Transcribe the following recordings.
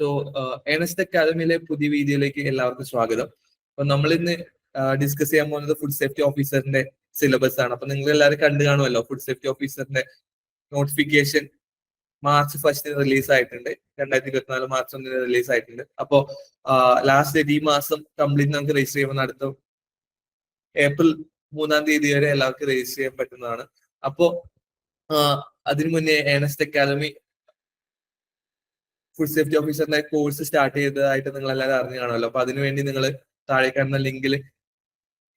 So Ernest അക്കാദമിയിലെ പുതിയ വീഡിയോയിലേക്ക് എല്ലാവർക്കും സ്വാഗതം. അപ്പൊ നമ്മൾ ഇന്ന് ഡിസ്കസ് ചെയ്യാൻ പോകുന്നത് ഫുഡ് സേഫ്റ്റി ഓഫീസറിന്റെ സിലബസ് ആണ്. അപ്പൊ നിങ്ങൾ എല്ലാവരും കണ്ടു കാണുമല്ലോ, ഫുഡ് സേഫ്റ്റി ഓഫീസറിന്റെ നോട്ടിഫിക്കേഷൻ മാർച്ച് 1 റിലീസ് ആയിട്ടുണ്ട്. 2024 മാർച്ച് 1 റിലീസ് ആയിട്ടുണ്ട്. അപ്പോ ലാസ്റ്റ് ഡേറ്റ് ഈ മാസം കംപ്ലീറ്റ് നമുക്ക് രജിസ്റ്റർ ചെയ്യുമ്പോൾ അടുത്ത ഏപ്രിൽ 3 വരെ എല്ലാവർക്കും രജിസ്റ്റർ ചെയ്യാൻ പറ്റുന്നതാണ്. അപ്പോ അതിനു മുന്നേ ഏണസ്റ്റ് അക്കാദമി ഫുഡ് സേഫ്റ്റി ഓഫീസറിന്റെ കോഴ്സ് സ്റ്റാർട്ട് ചെയ്തതായിട്ട് നിങ്ങൾ എല്ലാവരും അറിഞ്ഞു കാണുമല്ലോ. അപ്പൊ അതിനുവേണ്ടി നിങ്ങൾ താഴെ കാണുന്ന ലിങ്കിൽ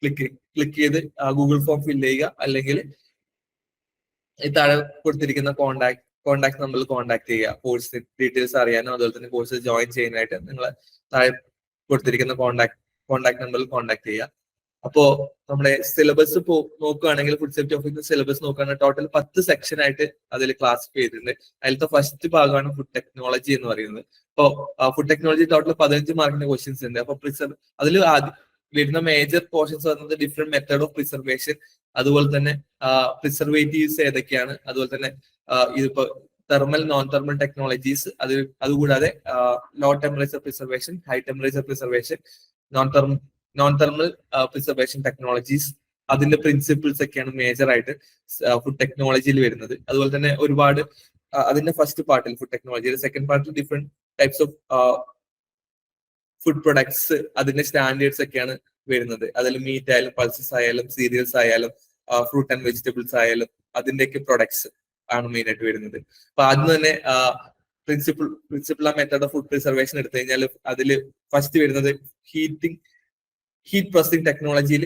ക്ലിക്ക് ചെയ്ത് ഗൂഗിൾ ഫോം ഫില്ല് ചെയ്യുക, അല്ലെങ്കിൽ ഈ താഴെ കൊടുത്തിരിക്കുന്ന കോൺടാക്ട് നമ്പറിൽ കോൺടാക്ട് ചെയ്യുക. കോഴ്സ് ഡീറ്റെയിൽസ് അറിയാനും അതുപോലെ തന്നെ കോഴ്സ് ജോയിൻ ചെയ്യാനായിട്ട് നിങ്ങൾ താഴെ കൊടുത്തിരിക്കുന്ന കോൺടാക്ട് നമ്പറിൽ കോൺടാക്ട് ചെയ്യുക. അപ്പോ നമ്മുടെ സിലബസ് നോക്കുകയാണെങ്കിൽ ഫുഡ് സേഫ്റ്റി ഓഫീസർ സിലബസ് നോക്കുകയാണെങ്കിൽ ടോട്ടൽ 10 സെക്ഷൻ ആയിട്ട് അതിൽ ക്ലാസിഫൈ ചെയ്തിട്ടുണ്ട്. അതിലത്തെ ഫസ്റ്റ് ഭാഗമാണ് ഫുഡ് ടെക്നോളജി എന്ന് പറയുന്നത്. അപ്പോൾ ഫുഡ് ടെക്നോളജി ടോട്ടൽ 15 മാർക്കിന്റെ ക്വസ്റ്റ്യൻസ് ഉണ്ട്. അപ്പൊ അതിൽ വരുന്ന മേജർ പോർഷൻസ് പറയുന്നത് ഡിഫറെന്റ് മെത്തേഡ് ഓഫ് പ്രിസർവേഷൻ, അതുപോലെ തന്നെ പ്രിസർവേറ്റീവ്സ് ഏതൊക്കെയാണ്, അതുപോലെ തന്നെ ഇതിപ്പോ തെർമൽ നോൺ തെർമൽ ടെക്നോളജീസ്, അതുകൂടാതെ low temperature preservation, high temperature preservation, non thermal preservation technologies, അതിന്റെ പ്രിൻസിപ്പിൾസ് ഒക്കെയാണ് മേജർ ആയിട്ട് ഫുഡ് ടെക്നോളജിയിൽ വരുന്നത്. അതുപോലെ തന്നെ ഒരുപാട് അതിന്റെ ഫസ്റ്റ് പാർട്ടിൽ ഫുഡ് ടെക്നോളജിയുടെ സെക്കൻഡ് പാർട്ടിൽ different types of food products, അതിന്റെ സ്റ്റാൻഡേർഡ്സ് ഒക്കെയാണ് വരുന്നത്. അതിൽ മീറ്റ് ആയാലും പൾസസ് ആയാലും സീരിയൽസ് ആയാലും ഫ്രൂട്ട് ആൻഡ് വെജിറ്റബിൾസ് ആയാലും അതിന്റെയൊക്കെ പ്രൊഡക്ട്സ് ആണ് മെയിൻ ആയിട്ട് വരുന്നത്. അപ്പൊ ആദ്യം തന്നെ പ്രിൻസിപ്പിൾ ആ മെത്തേഡ് ഓഫ് ഫുഡ് പ്രിസർവേഷൻ എടുത്തു കഴിഞ്ഞാൽ അതിൽ ഫസ്റ്റ് വരുന്നത് ഹീറ്റ് പ്രോസസിംഗ് ടെക്നോളജിയിൽ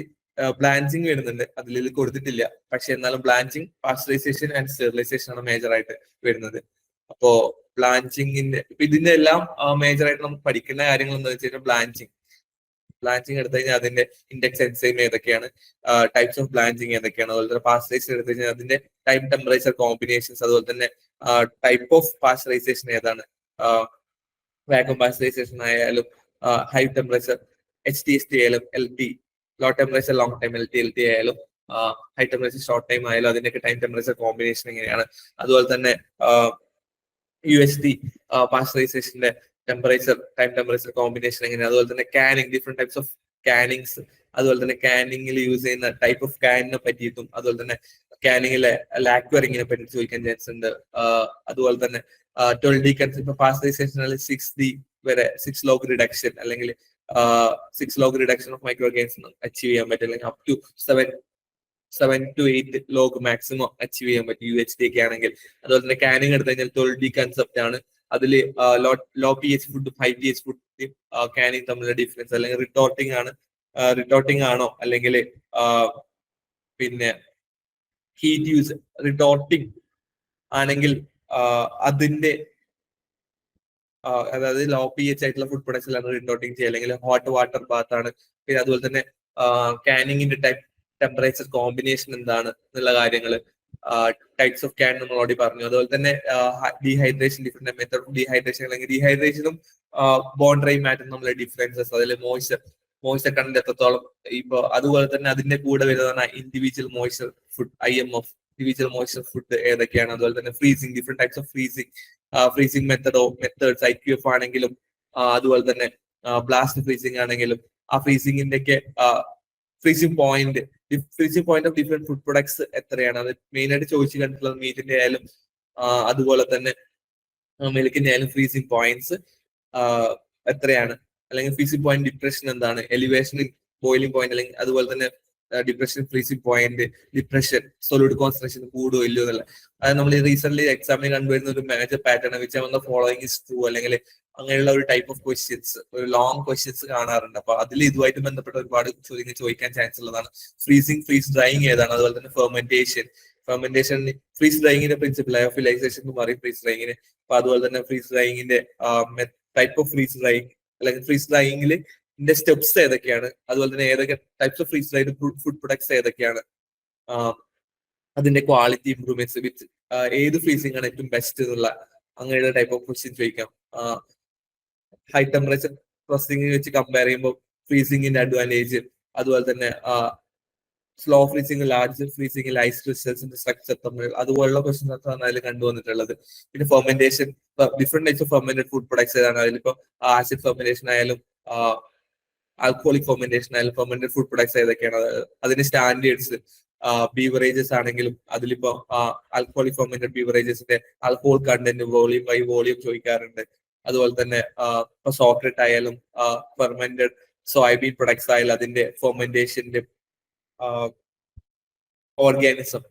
ബ്ലാഞ്ചിങ് വരുന്നുണ്ട്. അതിൽ കൊടുത്തിട്ടില്ല, പക്ഷെ എന്നാലും ബ്ലാഞ്ചിങ്, പാസ്ചറൈസേഷൻ ആൻഡ് സ്റ്റെറിലൈസേഷൻ ആണ് മേജർ ആയിട്ട് വരുന്നത്. അപ്പോ ബ്ലാഞ്ചിങ്ങിന്റെ ഇതിന്റെ എല്ലാം മേജർ ആയിട്ട് നമുക്ക് പഠിക്കുന്ന കാര്യങ്ങൾ എന്താ വെച്ച് കഴിഞ്ഞാൽ ബ്ലാഞ്ചിങ് എടുത്തു കഴിഞ്ഞാൽ അതിന്റെ ഇൻഡെക്സ് എൻസൈം ഏതൊക്കെയാണ്, ടൈപ്സ് ഓഫ് ബ്ലാഞ്ചിങ് ഏതൊക്കെയാണ്, അതുപോലെ തന്നെ പാസ്ചറൈസേഷൻ എടുത്തു കഴിഞ്ഞാൽ അതിന്റെ ടൈം ടെമ്പറേച്ചർ കോമ്പിനേഷൻസ്, അതുപോലെ തന്നെ ടൈപ്പ് ഓഫ് പാസ്ചറൈസേഷൻ ഏതാണ്, വാക്വം പാസ്ചറൈസേഷൻ ആയാലും ഹൈ ടെമ്പറേച്ചർ HTST ആയാലും LT low temperature long time LT ആയാലും ഹൈ ടെമ്പറേച്ചർ ഷോർട്ട് ടൈം ആയാലും അതിന്റെയൊക്കെ ടൈം ടെമ്പറേച്ചർ കോമ്പിനേഷൻ എങ്ങനെയാണ്, അതുപോലെ തന്നെ UHT പാസ്ചറൈസേഷന്റെ ടൈം ടെമ്പറേച്ചർ കോമ്പിനേഷൻ എങ്ങനെയാണ്, അതുപോലെ തന്നെ canning, different types of cannings, അതുപോലെ തന്നെ കാനിങ്ങിൽ യൂസ് ചെയ്യുന്ന ടൈപ്പ് ഓഫ് കാനിനെ പറ്റിയിട്ടും, അതുപോലെ തന്നെ കാനിങ്ങിലെ ലാക്വറിങ്ങിനെ പറ്റി ചോദിക്കാൻ ചാൻസ് ഉണ്ട്. അതുപോലെ തന്നെ 12D കൺസെപ്റ്റ് പാസ്ചറൈസേഷൻ 6D വരെ 6 log റിഡക്ഷൻ അല്ലെങ്കിൽ 6 log reduction of micro organism achieve ചെയ്യാൻ പറ്റും, അല്ലെങ്കിൽ up to 7 to 8 log maximum achieve ചെയ്യാൻ പറ്റും UHT ഒക്കെ ആണെങ്കിൽ. അതുപോലെ തന്നെ കാനിങ് എടുത്തു കഴിഞ്ഞാൽ 12D കൺസെപ്റ്റ് ആണ്. അതിൽ ലോ pH ഫുഡും ഹൈ pH ഫുഡും കാനിങ് തമ്മിലുള്ള ഡിഫറൻസ്, അല്ലെങ്കിൽ റിട്ടോർട്ടിംഗ് ആണോ അല്ലെങ്കിൽ പിന്നെ ഹീറ്റ് യൂസ് റിട്ടോർട്ടിംഗ് ആണെങ്കിൽ അതിന്റെ അതായത് ലോ pH ആയിട്ടുള്ള ഫുഡ് പ്രൊഡക്ട്സിലാണ് റിട്ടോർട്ടിംഗ് ചെയ്യുക, അല്ലെങ്കിൽ ഹോട്ട് വാട്ടർ ബാത്ത് ആണ്. പിന്നെ അതുപോലെ തന്നെ കാനിങ്ങിന്റെ ടെമ്പറേച്ചർ കോമ്പിനേഷൻ എന്താണ് എന്നുള്ള കാര്യങ്ങൾ, ടൈപ്സ് ഓഫ് ക്യാൻ നമ്മൾ ഓൾറെഡി പറഞ്ഞു. അതുപോലെ തന്നെ dehydration, different method of dehydration, അല്ലെങ്കിൽ ഡീഹൈഡ്രേഷനും ബോൺ ഡ്രൈ മാറ്ററും തമ്മിലുള്ള ഡിഫറൻസസ്, അതിൽ മോയ്സ്ചർ കണ്ടന്റ് എത്രത്തോളം, ഇപ്പൊ അതുപോലെ തന്നെ അതിന്റെ കൂടെ വരുന്നതാണ് individual moisture food IMF, individual moisture food ഏതൊക്കെയാണ്, അതുപോലെ തന്നെ freezing, different types of freezing methods IQF ആണെങ്കിലും, അതുപോലെ തന്നെ ബ്ലാസ്റ്റ് ഫ്രീസിങ് ആണെങ്കിലും, ആ ഫ്രീസിങ്ങിന്റെ ഒക്കെ freezing point of different food products എത്രയാണ്, അത് മെയിൻ ആയിട്ട് ചോദിച്ചു കണ്ടിട്ടുള്ളത് മീറ്റിന്റെ ആയാലും അതുപോലെ തന്നെ മിൽക്കിന്റെ ആയാലും ഫ്രീസിങ് പോയിന്റ്സ് എത്രയാണ്, അല്ലെങ്കിൽ ഫ്രീസിങ് പോയിന്റ് ഡിപ്രഷൻ എന്താണ്, എലിവേഷൻ ബോയിലിംഗ് പോയിന്റ്, അല്ലെങ്കിൽ അതുപോലെ തന്നെ depression freezing point, depression solid concentration കൂടുമോ ഇല്ലയോ എന്നല്ല. അത് നമ്മൾ റീസെന്റ് എക്സാമിന് കണ്ടുവരുന്ന ഒരു major pattern which one following is true, അല്ലെങ്കിൽ അങ്ങനെയുള്ള ഒരു ടൈപ്പ് ഓഫ് ക്വസ്റ്റ്യൻസ്, ഒരു ലോങ് ക്വസ്റ്റ്യൻസ് കാണാറുണ്ട്. അപ്പൊ അതിൽ ഇതുമായിട്ട് ബന്ധപ്പെട്ട ഒരുപാട് ചോദ്യങ്ങൾ ചോദിക്കാൻ ചാൻസ് ഉള്ളതാണ്. ഫ്രീസ് ഡ്രൈയിങ് ഏതാണ്, അതുപോലെ തന്നെ ഫെർമെന്റേഷൻ ഫ്രീസ് ഡ്രൈയിങ്ങിന്റെ പ്രിൻസിപ്പിൾ ലയോഫിലൈസേഷൻ എന്ന് പറയും ഫ്രീസ് ഡ്രൈയിങ്ങിന്. അപ്പൊ അതുപോലെ തന്നെ ഫ്രീസ് ഡ്രൈയിങ്ങിന്റെ ടൈപ്പ് ഓഫ് ഫ്രീസ് ഡ്രൈയിങ്, അല്ലെങ്കിൽ ഫ്രീസ് ഡ്രൈയിങ്ങിൽ ഇതിന്റെ സ്റ്റെപ്സ് ഏതൊക്കെയാണ്, അതുപോലെ തന്നെ ഏതൊക്കെ types of freeze dried food products ഏതൊക്കെയാണ്, അതിന്റെ ക്വാളിറ്റി ഇംപ്രൂവ്മെന്റ്സ് വിത്ത് ഏത് ഫ്രീസിംഗ് ആണ് ഏറ്റവും ബെസ്റ്റ് എന്നുള്ള അങ്ങനെയുള്ള ടൈപ്പ് ഓഫ് ക്വസ്റ്റ്യൻ ചോദിക്കാം. ഹൈ ടെമ്പറേച്ചർ പ്രോസസിംഗ് വെച്ച് കമ്പയർ ചെയ്യുമ്പോൾ ഫ്രീസിംഗിന്റെ അഡ്വാൻറ്റേജ്, അതുപോലെ തന്നെ slow freezing, large freezing, ice ക്രിസ്റ്റൽസിന്റെ സ്ട്രക്ചർ തമ്മിൽ അതുപോലുള്ള ക്വസ്റ്റ്യൻസ് ആണ് അതിൽ കണ്ടുവന്നിട്ടുള്ളത്. പിന്നെ fermentation, different types of fermented food products ഏതാണ്, അതിലിപ്പോ ആസിഡ് ഫെർമെന്റേഷൻ ആയാലും ആൽക്കോളിക് ഫെർമെന്റേഷൻ ആയാലും ഫെർമെന്റഡ് ഫുഡ് പ്രൊഡക്ട്സ് ഏതൊക്കെയാണ്, അതിന്റെ സ്റ്റാൻഡേർഡ്സ്, ബീവറേജസ് ആണെങ്കിലും അതിലിപ്പോ ആൽക്കോളിക് ഫെർമെന്റഡ് ബീവറേജസിന്റെ alcohol content volume by volume ചോദിക്കാറുണ്ട്. അതുപോലെ തന്നെ ഇപ്പൊ ചോക്ലേറ്റ് ആയാലും ഫെർമെന്റഡ് സോയാബീൻ പ്രൊഡക്ട്സ് ആയാലും അതിന്റെ ഫെർമെന്റേഷന്റെ ഓർഗാനിസം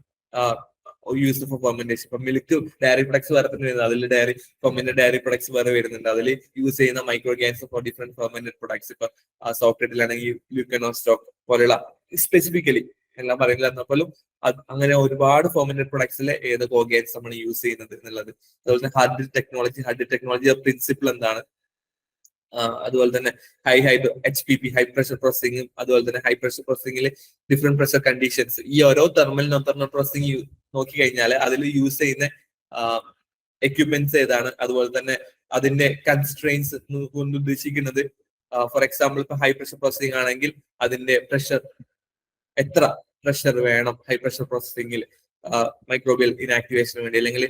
യൂസ്ഡ് ഫോർ ഫെർമെന്റേഷൻ. ഇപ്പൊ മിൽക്ക് ഡയറി പ്രൊഡക്ട്സ് വേറെ തന്നെ വരുന്നത്, അതിൽ ഫെർമെന്റഡ് ഡയറി പ്രൊഡക്ട്സ് വേറെ വരുന്നുണ്ട്. അതിൽ യൂസ് ചെയ്യുന്ന micro organism four different fermented products. ഇപ്പൊ ചോക്ലേറ്റിലാണെങ്കിൽ ല്യൂക്കനോസ്റ്റോക്ക് പോലുള്ള സ്പെസിഫിക്കലി എല്ലാം പറയുന്നില്ല എന്നാൽ പോലും അങ്ങനെ ഒരുപാട് ഫെർമെന്റഡ് പ്രൊഡക്ട്സിലെ ഏതൊക്കെ ഓർഗാനിസം ആണ് യൂസ് ചെയ്യുന്നത് എന്നുള്ളത്. അതുപോലെ തന്നെ ഹഡ് ടെക്നോളജിയുടെ പ്രിൻസിപ്പിൾ എന്താണ്, അതുപോലെ തന്നെ HPP ഹൈ പ്രഷർ പ്രോസസിംഗും, അതുപോലെ തന്നെ ഹൈ പ്രഷർ പ്രോസസിംഗിൽ ഡിഫറെന്റ് പ്രഷർ കണ്ടീഷൻസ്, ഈ ഓരോ തെർമൽ നോൺ തെർമൽ പ്രോസസിംഗ് നോക്കി കഴിഞ്ഞാൽ അതിൽ യൂസ് ചെയ്യുന്ന എക്യുപ്മെന്റ്സ് ഏതാണ്, അതുപോലെ തന്നെ അതിന്റെ കൺസ്ട്രെയിൻസ് കൊണ്ട് ഉദ്ദേശിക്കുന്നത്. ഫോർ എക്സാമ്പിൾ ഇപ്പൊ ഹൈ പ്രഷർ പ്രോസസിംഗ് ആണെങ്കിൽ അതിന്റെ പ്രഷർ എത്ര പ്രഷർ വേണം ഹൈ പ്രഷർ പ്രോസസിംഗിൽ മൈക്രോബിയൽ ഇനാക്ടിവേഷന് വേണ്ടി, അല്ലെങ്കിൽ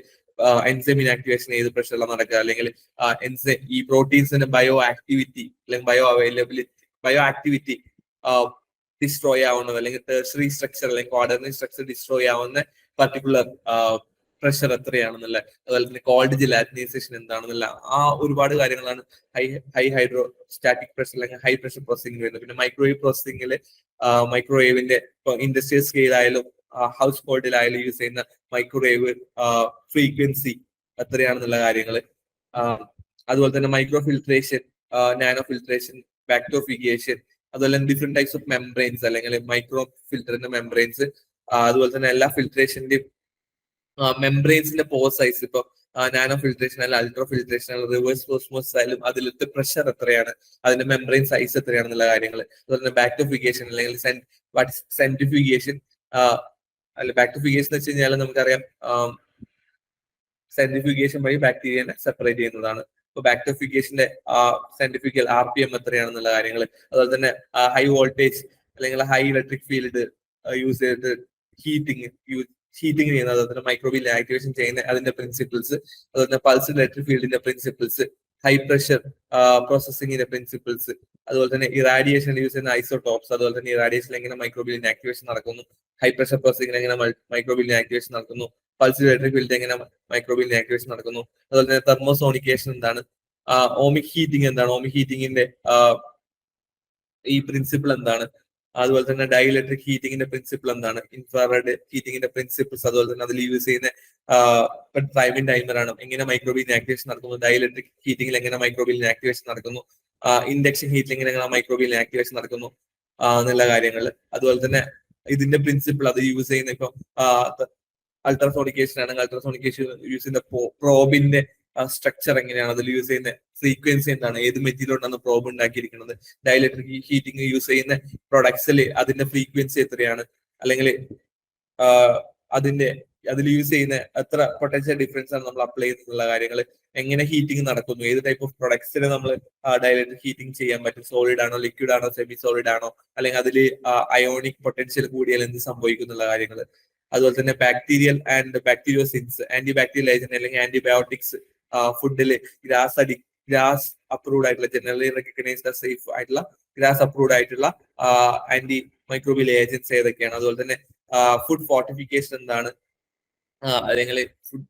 എൻസൈം ഇനാക്ടിവേഷൻ ഏത് പ്രഷറിലാണ് നടക്കുക, അല്ലെങ്കിൽ ഈ പ്രോട്ടീൻസിന്റെ ബയോ ആക്ടിവിറ്റി അല്ലെങ്കിൽ ബയോ ആക്ടിവിറ്റി ഡിസ്ട്രോയ് ആവുന്നത്, അല്ലെങ്കിൽ ടെർഷറി സ്ട്രക്ചർ അല്ലെങ്കിൽ ക്വാഡർണറി സ്ട്രക്ചർ ഡിസ്ട്രോയ് ആവുന്ന പർട്ടിക്കുലർ പ്രഷർ എത്രയാണെന്നല്ല, അതുപോലെ തന്നെ കോൾഡ് ജലാറ്റിനൈസേഷൻ എന്താണെന്നല്ല, ഒരുപാട് കാര്യങ്ങളാണ് ഹൈഡ്രോസ്റ്റാറ്റിക് പ്രഷർ അല്ലെങ്കിൽ ഹൈ പ്രഷർ പ്രോസസിംഗ് വരുന്നത്. പിന്നെ മൈക്രോവേവ് പ്രോസസിംഗിൽ മൈക്രോവേവിന്റെ ഇൻഡസ്ട്രിയൽ സ്കെയിൽ ആയാലും ഹൗസ് ഹോൾഡിലായാലും യൂസ് ചെയ്യുന്ന മൈക്രോവേവ് ഫ്രീക്വൻസി എത്രയാണെന്നുള്ള കാര്യങ്ങൾ, അതുപോലെ തന്നെ മൈക്രോ ഫിൽട്രേഷൻ, നാനോ ഫിൽട്രേഷൻ, ബാക്ടോഫിഗേഷൻ, അതുപോലെ ഡിഫറെന്റ് ടൈപ്സ് ഓഫ് മെംബ്രെയിൻസ് അല്ലെങ്കിൽ മൈക്രോ ഫിൽറ്ററിന്റെ മെംബ്രെയിൻസ്, അതുപോലെ തന്നെ എല്ലാ ഫിൽട്രേഷന്റെയും മെംബ്രെയിൻസിന്റെ പോർ സൈസ്, ഇപ്പൊ നാനോ ഫിൽട്രേഷൻ ആയാലും അൾട്രാ ഫിൽട്രേഷൻ ആയാലും റിവേഴ്സ് ഓസ്മോസിസ് ആയാലും അതിലത്തെ പ്രഷർ എത്രയാണ്, അതിന്റെ മെംബ്രെയിൻ സൈസ് എത്രയാണെന്നുള്ള കാര്യങ്ങൾ, അതുപോലെ തന്നെ ബാക്ടോഫിഗേഷൻ അല്ലെങ്കിൽ സെൻട്രിഫ്യൂഗേഷൻ. ബാക്ടോഫിഗേഷൻ എന്ന് വെച്ച് കഴിഞ്ഞാൽ നമുക്കറിയാം സെൻട്രിഫ്യൂഗേഷൻ വഴി ബാക്ടീരിയനെ സെപ്പറേറ്റ് ചെയ്യുന്നതാണ്. ഇപ്പൊ ബാക്ടോഫിഗേഷന്റെ സെൻട്രിഫ്യൂഗൽ RPM എത്രയാണെന്നുള്ള കാര്യങ്ങൾ, അതുപോലെ തന്നെ ഹൈ വോൾട്ടേജ് അല്ലെങ്കിൽ ഹൈ ഇലക്ട്രിക് ഫീൽഡ് യൂസ് ചെയ്തിട്ട് ഹീറ്റിംഗ് ചെയ്യുന്നത്, അതുപോലെ തന്നെ മൈക്രോബിയൽ ആക്ടിവേഷൻ ചെയ്യുന്ന അതിന്റെ പ്രിൻസിപ്പിൾസ്, അതുപോലെ തന്നെ പൾസ് ഇലക്ട്രിക് ഫീൽഡിന്റെ പ്രിൻസിപ്പിൾസ്, ഹൈ പ്രഷർ പ്രോസസിംഗിന്റെ പ്രിൻസിപ്പിൾസ്, അതുപോലെ തന്നെ ഇറാഡിയേഷൻ യൂസ് ചെയ്യുന്ന ഐസോടോപ്സ്, അതുപോലെ തന്നെ ഇറാഡിയേഷൻ എങ്ങനെ മൈക്രോബിയൽ ആക്ടിവേഷൻ നടക്കുന്നു, ഹൈ പ്രഷർ പ്രോസസിംഗിൽ എങ്ങനെ മൈക്രോബിയൽ ആക്ടിവേഷൻ നടക്കുന്നു, പൾസ് ഇലക്ട്രിക് ഫീൽഡ് എങ്ങനെ മൈക്രോബിയൽ ആക്ടിവേഷൻ നടക്കുന്നു, അതുപോലെ തന്നെ തെർമോസോണിക്കേഷൻ എന്താണ്, ഓമിക് ഹീറ്റിംഗ് എന്താണ്, ഓമിക് ഹീറ്റിംഗിന്റെ ഈ പ്രിൻസിപ്പിൾ എന്താണ്, അതുപോലെ തന്നെ ഡൈഇലക്ട്രിക് ഹീറ്റിംഗിന്റെ പ്രിൻസിപ്പിൾ എന്താണ്, ഇൻഫ്രാറെഡ് ഹീറ്റിംഗിന്റെ പ്രിൻസിപ്പിൾസ്, അതുപോലെ തന്നെ അതിൽ യൂസ് ചെയ്യുന്ന ടൈമിംഗ് ടൈമർ ആണ്, എങ്ങനെ മൈക്രോബിയൽ ആക്ടിവേഷൻ നടക്കുന്നു, ഡൈഇലക്ട്രിക് ഹീറ്റിംഗിൽ എങ്ങനെ മൈക്രോബിയൽ ആക്ടിവേഷൻ നടക്കുന്നു, ഇൻഡക്ഷൻ ഹീറ്റിംഗിൽ എങ്ങനെ മൈക്രോബിയൽ ആക്ടിവേഷൻ നടക്കുന്നു എന്നുള്ള കാര്യങ്ങൾ. അതുപോലെ തന്നെ ഇതിന്റെ പ്രിൻസിപ്പിൾ അത് യൂസ് ചെയ്യുന്ന ഇപ്പൊ അൾട്രാസോണിക്കേഷൻ ആണെങ്കിൽ അൾട്രാസോണിക്കേഷൻ യൂസ് ചെയ്യുന്ന പ്രോബിന്റെ സ്ട്രക്ചർ എങ്ങനെയാണ്, അതിൽ യൂസ് ചെയ്യുന്ന ഫ്രീക്വൻസി എന്താണ്, ഏത് മെറ്റീരിയൽ കൊണ്ടാണ് പ്രോബ് ഉണ്ടാക്കിയിരിക്കുന്നത്, ഡൈഇലക്ട്രിക് ഹീറ്റിംഗ് യൂസ് ചെയ്യുന്ന പ്രൊഡക്ട്സിൽ അതിന്റെ ഫ്രീക്വൻസി എത്രയാണ്, അല്ലെങ്കിൽ അതിൽ യൂസ് ചെയ്യുന്ന എത്ര പൊട്ടൻഷ്യൽ ഡിഫറൻസ് ആണ് നമ്മൾ അപ്ലൈ ചെയ്യുന്നുള്ള കാര്യങ്ങൾ, എങ്ങനെ ഹീറ്റിംഗ് നടക്കുന്നു, ഏത് ടൈപ്പ് ഓഫ് പ്രൊഡക്ട്സിൽ നമ്മൾ ഡൈഇലക്ട്രിക് ഹീറ്റിംഗ് ചെയ്യാൻ പറ്റും, സോളിഡ് ആണോ, ലിക്വിഡ് ആണോ, സെമി സോളിഡ് ആണോ, അല്ലെങ്കിൽ അതിൽ അയോണിക് പൊട്ടൻഷ്യൽ കൂടിയാൽ എന്ത് സംഭവിക്കും എന്നുള്ള കാര്യങ്ങൾ. അതുപോലെ തന്നെ bacterial and bacteriocins, anti bacterial agent അല്ലെങ്കിൽ ആന്റിബയോട്ടിക്സ് ഫുഡിൽ ഗ്രാസ് അപ്രൂവ്ഡ് ആയിട്ടുള്ള, ജനറലി റെക്കഗ്നൈസ്ഡ് സേഫ് ആയിട്ടുള്ള ഗ്രാസ് അപ്രൂവ്ഡ് ആയിട്ടുള്ള ആന്റി മൈക്രോബിയൽ ഏജന്റ്സ് ഏതൊക്കെയാണ്, അതുപോലെ തന്നെ ഫുഡ് ഫോർട്ടിഫിക്കേഷൻ എന്താണ്, അല്ലെങ്കിൽ food